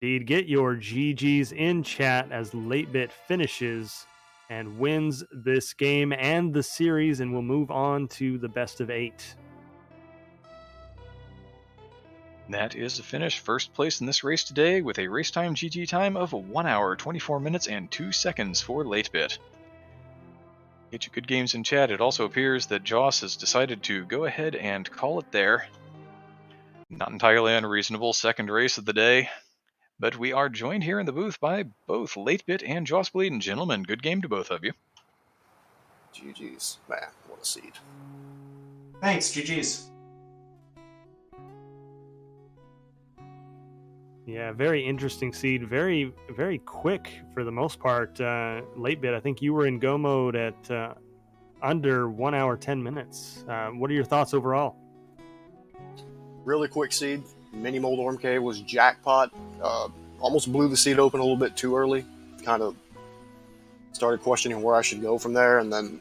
Indeed, get your GGs in chat as Latebit finishes and wins this game and the series, and we'll move on to the best of 8. That is the finish. First place in this race today with a race time GG time of 1 hour, 24 minutes, and 2 seconds for Latebit. Get your good games in chat. It also appears that Joss has decided to go ahead and call it there. Not entirely unreasonable second race of the day. But we are joined here in the booth by both Latebit and JossBleedin. Gentlemen, good game to both of you. GG's. Man, what a seed. Thanks, GG's. Yeah, very interesting seed. Very, very quick for the most part. Latebit, I think you were in go mode at under 1 hour, 10 minutes. What are your thoughts overall? Really quick seed. Mini Mold Ormk was jackpot. Almost blew the seed open a little bit too early. Kind of started questioning where I should go from there, and then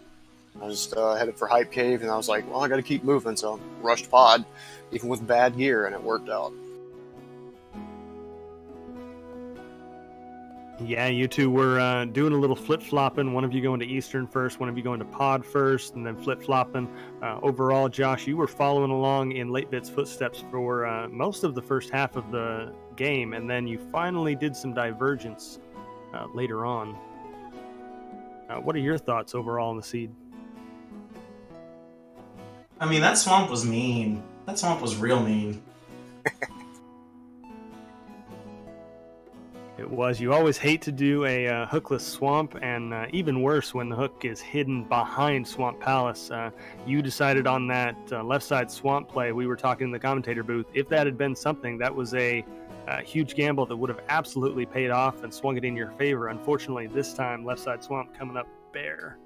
I just headed for Hype Cave, and I was like, well, I got to keep moving, so rushed pod, even with bad gear, and it worked out. Yeah, you two were doing a little flip-flopping. One of you going to Eastern first, one of you going to Pod first, and then flip-flopping. Overall, Josh, you were following along in Latebit's footsteps for most of the first half of the game, and then you finally did some divergence later on. What are your thoughts overall on the seed? I mean, that swamp was mean. That swamp was real mean. It was. You always hate to do a hookless swamp, and even worse when the hook is hidden behind Swamp Palace. You decided on that left side swamp play. We were talking in the commentator booth. If that had been something, that was a huge gamble that would have absolutely paid off and swung it in your favor. Unfortunately, this time, left side swamp coming up bare.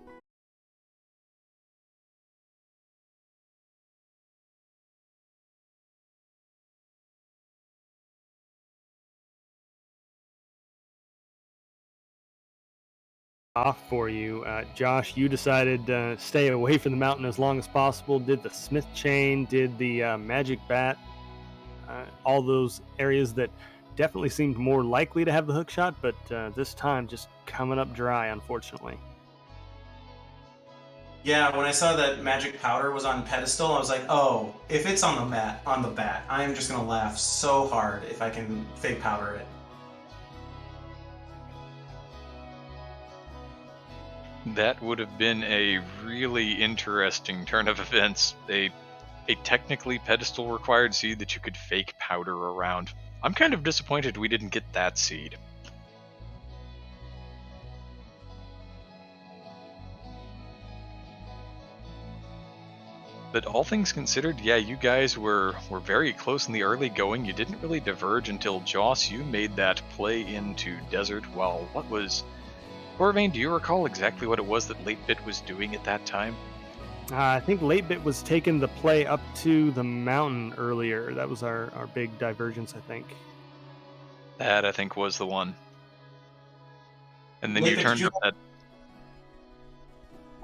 Off for you. Josh, you decided to stay away from the mountain as long as possible, did the Smith chain, did the magic bat, all those areas that definitely seemed more likely to have the hook shot, but this time just coming up dry, unfortunately. Yeah, when I saw that magic powder was on pedestal, I was like, oh, if it's on the bat, I am just gonna laugh so hard if I can fake powder it. That would have been a really interesting turn of events. A technically pedestal required seed that you could fake powder around. I'm kind of disappointed we didn't get that seed. But all things considered, yeah, you guys were very close in the early going. You didn't really diverge until Joss, you made that play into Desert. Well, what was... Corvain, do you recall exactly what it was that Latebit was doing at that time? I think Latebit was taking the play up to the mountain earlier. That was our big divergence, I think. That, I think, was the one. And then Latebit, you turned up that...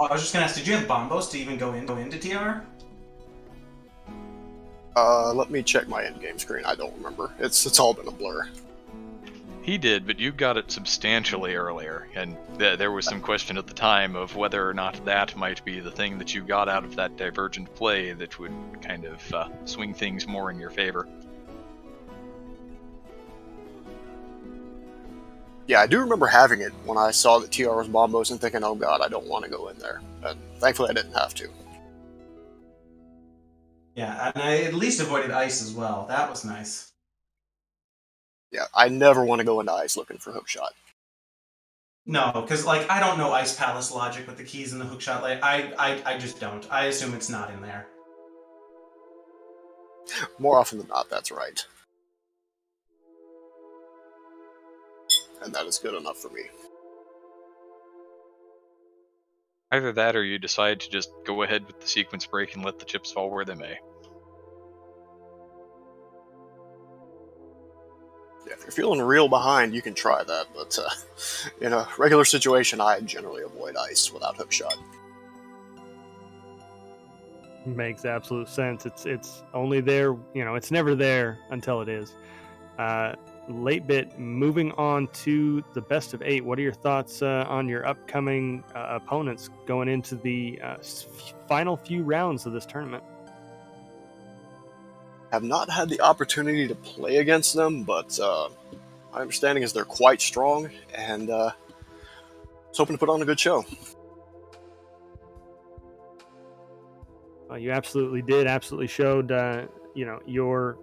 I was just gonna ask, did you have bombos to even go into TR? Let me check my endgame screen. I don't remember. It's all been a blur. He did, but you got it substantially earlier, and there was some question at the time of whether or not that might be the thing that you got out of that divergent play that would kind of swing things more in your favor. Yeah, I do remember having it when I saw that TR was bombos and thinking, oh god, I don't want to go in there. And thankfully I didn't have to. Yeah, and I at least avoided ice as well. That was nice. Yeah, I never want to go into ice looking for hookshot. No, because like I don't know Ice Palace logic with the keys and the hookshot. Like I just don't. I assume it's not in there. More often than not, that's right. And that is good enough for me. Either that or you decide to just go ahead with the sequence break and let the chips fall where they may. Yeah, if you're feeling real behind, you can try that, but in a regular situation, I generally avoid ice without hookshot. Makes absolute sense. It's only there, it's never there until it is. Latebit, moving on to the best of 8. What are your thoughts on your upcoming opponents going into the final few rounds of this tournament? Have not had the opportunity to play against them, but my understanding is they're quite strong, and was hoping to put on a good show. Well, you absolutely did. Absolutely showed, your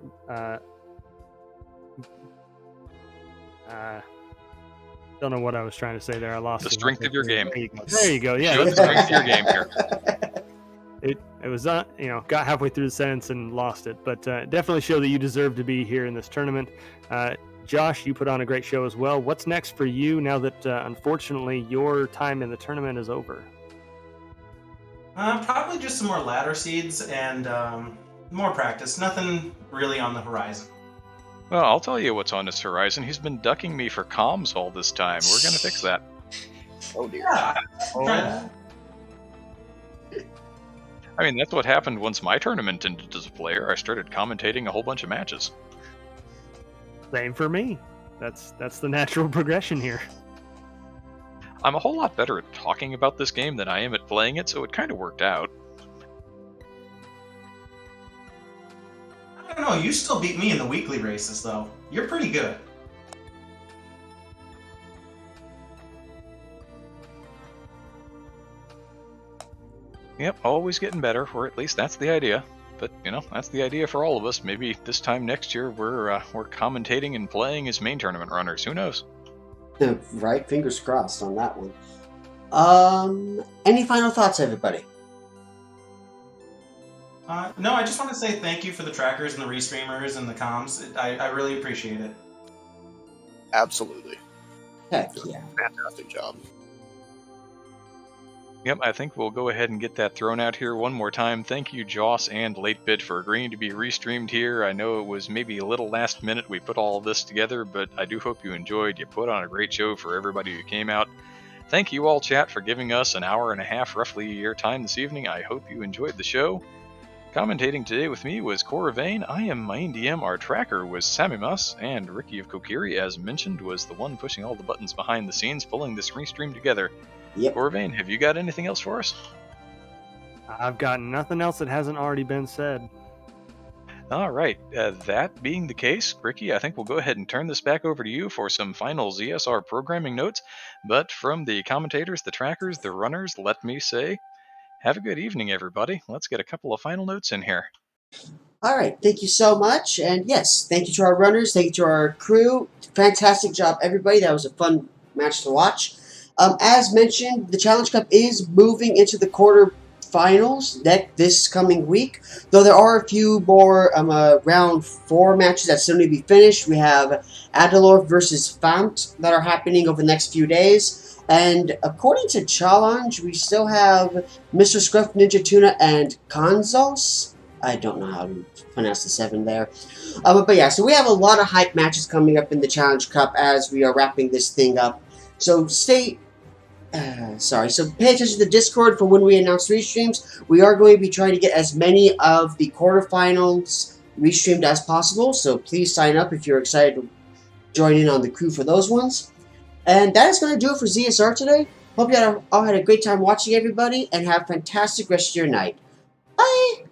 don't know what I was trying to say there. I lost the strength of your game. There you go. Yeah, show the strength of your game here. It was got halfway through the sentence and lost it, but definitely show that you deserve to be here in this tournament. Josh, you put on a great show as well. What's next for you now that unfortunately your time in the tournament is over? Probably just some more ladder seeds and more practice. Nothing really on the horizon. Well, I'll tell you what's on his horizon. He's been ducking me for comms all this time. We're going to fix that. Oh dear. Yeah. I mean, that's what happened once my tournament ended as a player. I started commentating a whole bunch of matches. Same for me. That's the natural progression here. I'm a whole lot better at talking about this game than I am at playing it, so it kind of worked out. I don't know, you still beat me in the weekly races, though. You're pretty good. Yep, always getting better, or at least that's the idea. But, that's the idea for all of us. Maybe this time next year we're commentating and playing as main tournament runners. Who knows? Right, fingers crossed on that one. Any final thoughts, everybody? No, I just want to say thank you for the trackers and the restreamers and the comms. I really appreciate it. Absolutely. Heck yeah. Fantastic job. Yep, I think we'll go ahead and get that thrown out here one more time. Thank you, Joss and Latebit, for agreeing to be restreamed here. I know it was maybe a little last minute we put all of this together, but I do hope you enjoyed. You put on a great show for everybody who came out. Thank you all, chat, for giving us an hour and a half, roughly, your time this evening. I hope you enjoyed the show. Commentating today with me was Cora Vane. I am Main DM. Our tracker was Samimas, and Ricky of Kokiri, as mentioned, was the one pushing all the buttons behind the scenes, pulling this restream together. Yep. Cora Vane, have you got anything else for us? I've got nothing else that hasn't already been said. All right. That being the case, Ricky, I think we'll go ahead and turn this back over to you for some final ZSR programming notes. But from the commentators, the trackers, the runners, let me say, have a good evening, everybody. Let's get a couple of final notes in here. All right, thank you so much. And yes, thank you to our runners. Thank you to our crew. Fantastic job, everybody. That was a fun match to watch. As mentioned, the Challenge Cup is moving into the quarterfinals this coming week, though there are a few more round 4 matches that still need to be finished. We have Adalor versus Fount that are happening over the next few days. And according to Challenge, we still have Mr. Scruff, Ninja Tuna, and Kanzos. I don't know how to pronounce the 7 there. But yeah, so we have a lot of hype matches coming up in the Challenge Cup as we are wrapping this thing up. So pay attention to the Discord for when we announce restreams. We are going to be trying to get as many of the quarterfinals restreamed as possible, so please sign up if you're excited join in on the crew for those ones. And that is going to do it for ZSR today. Hope you all had a great time watching, everybody, and have a fantastic rest of your night. Bye!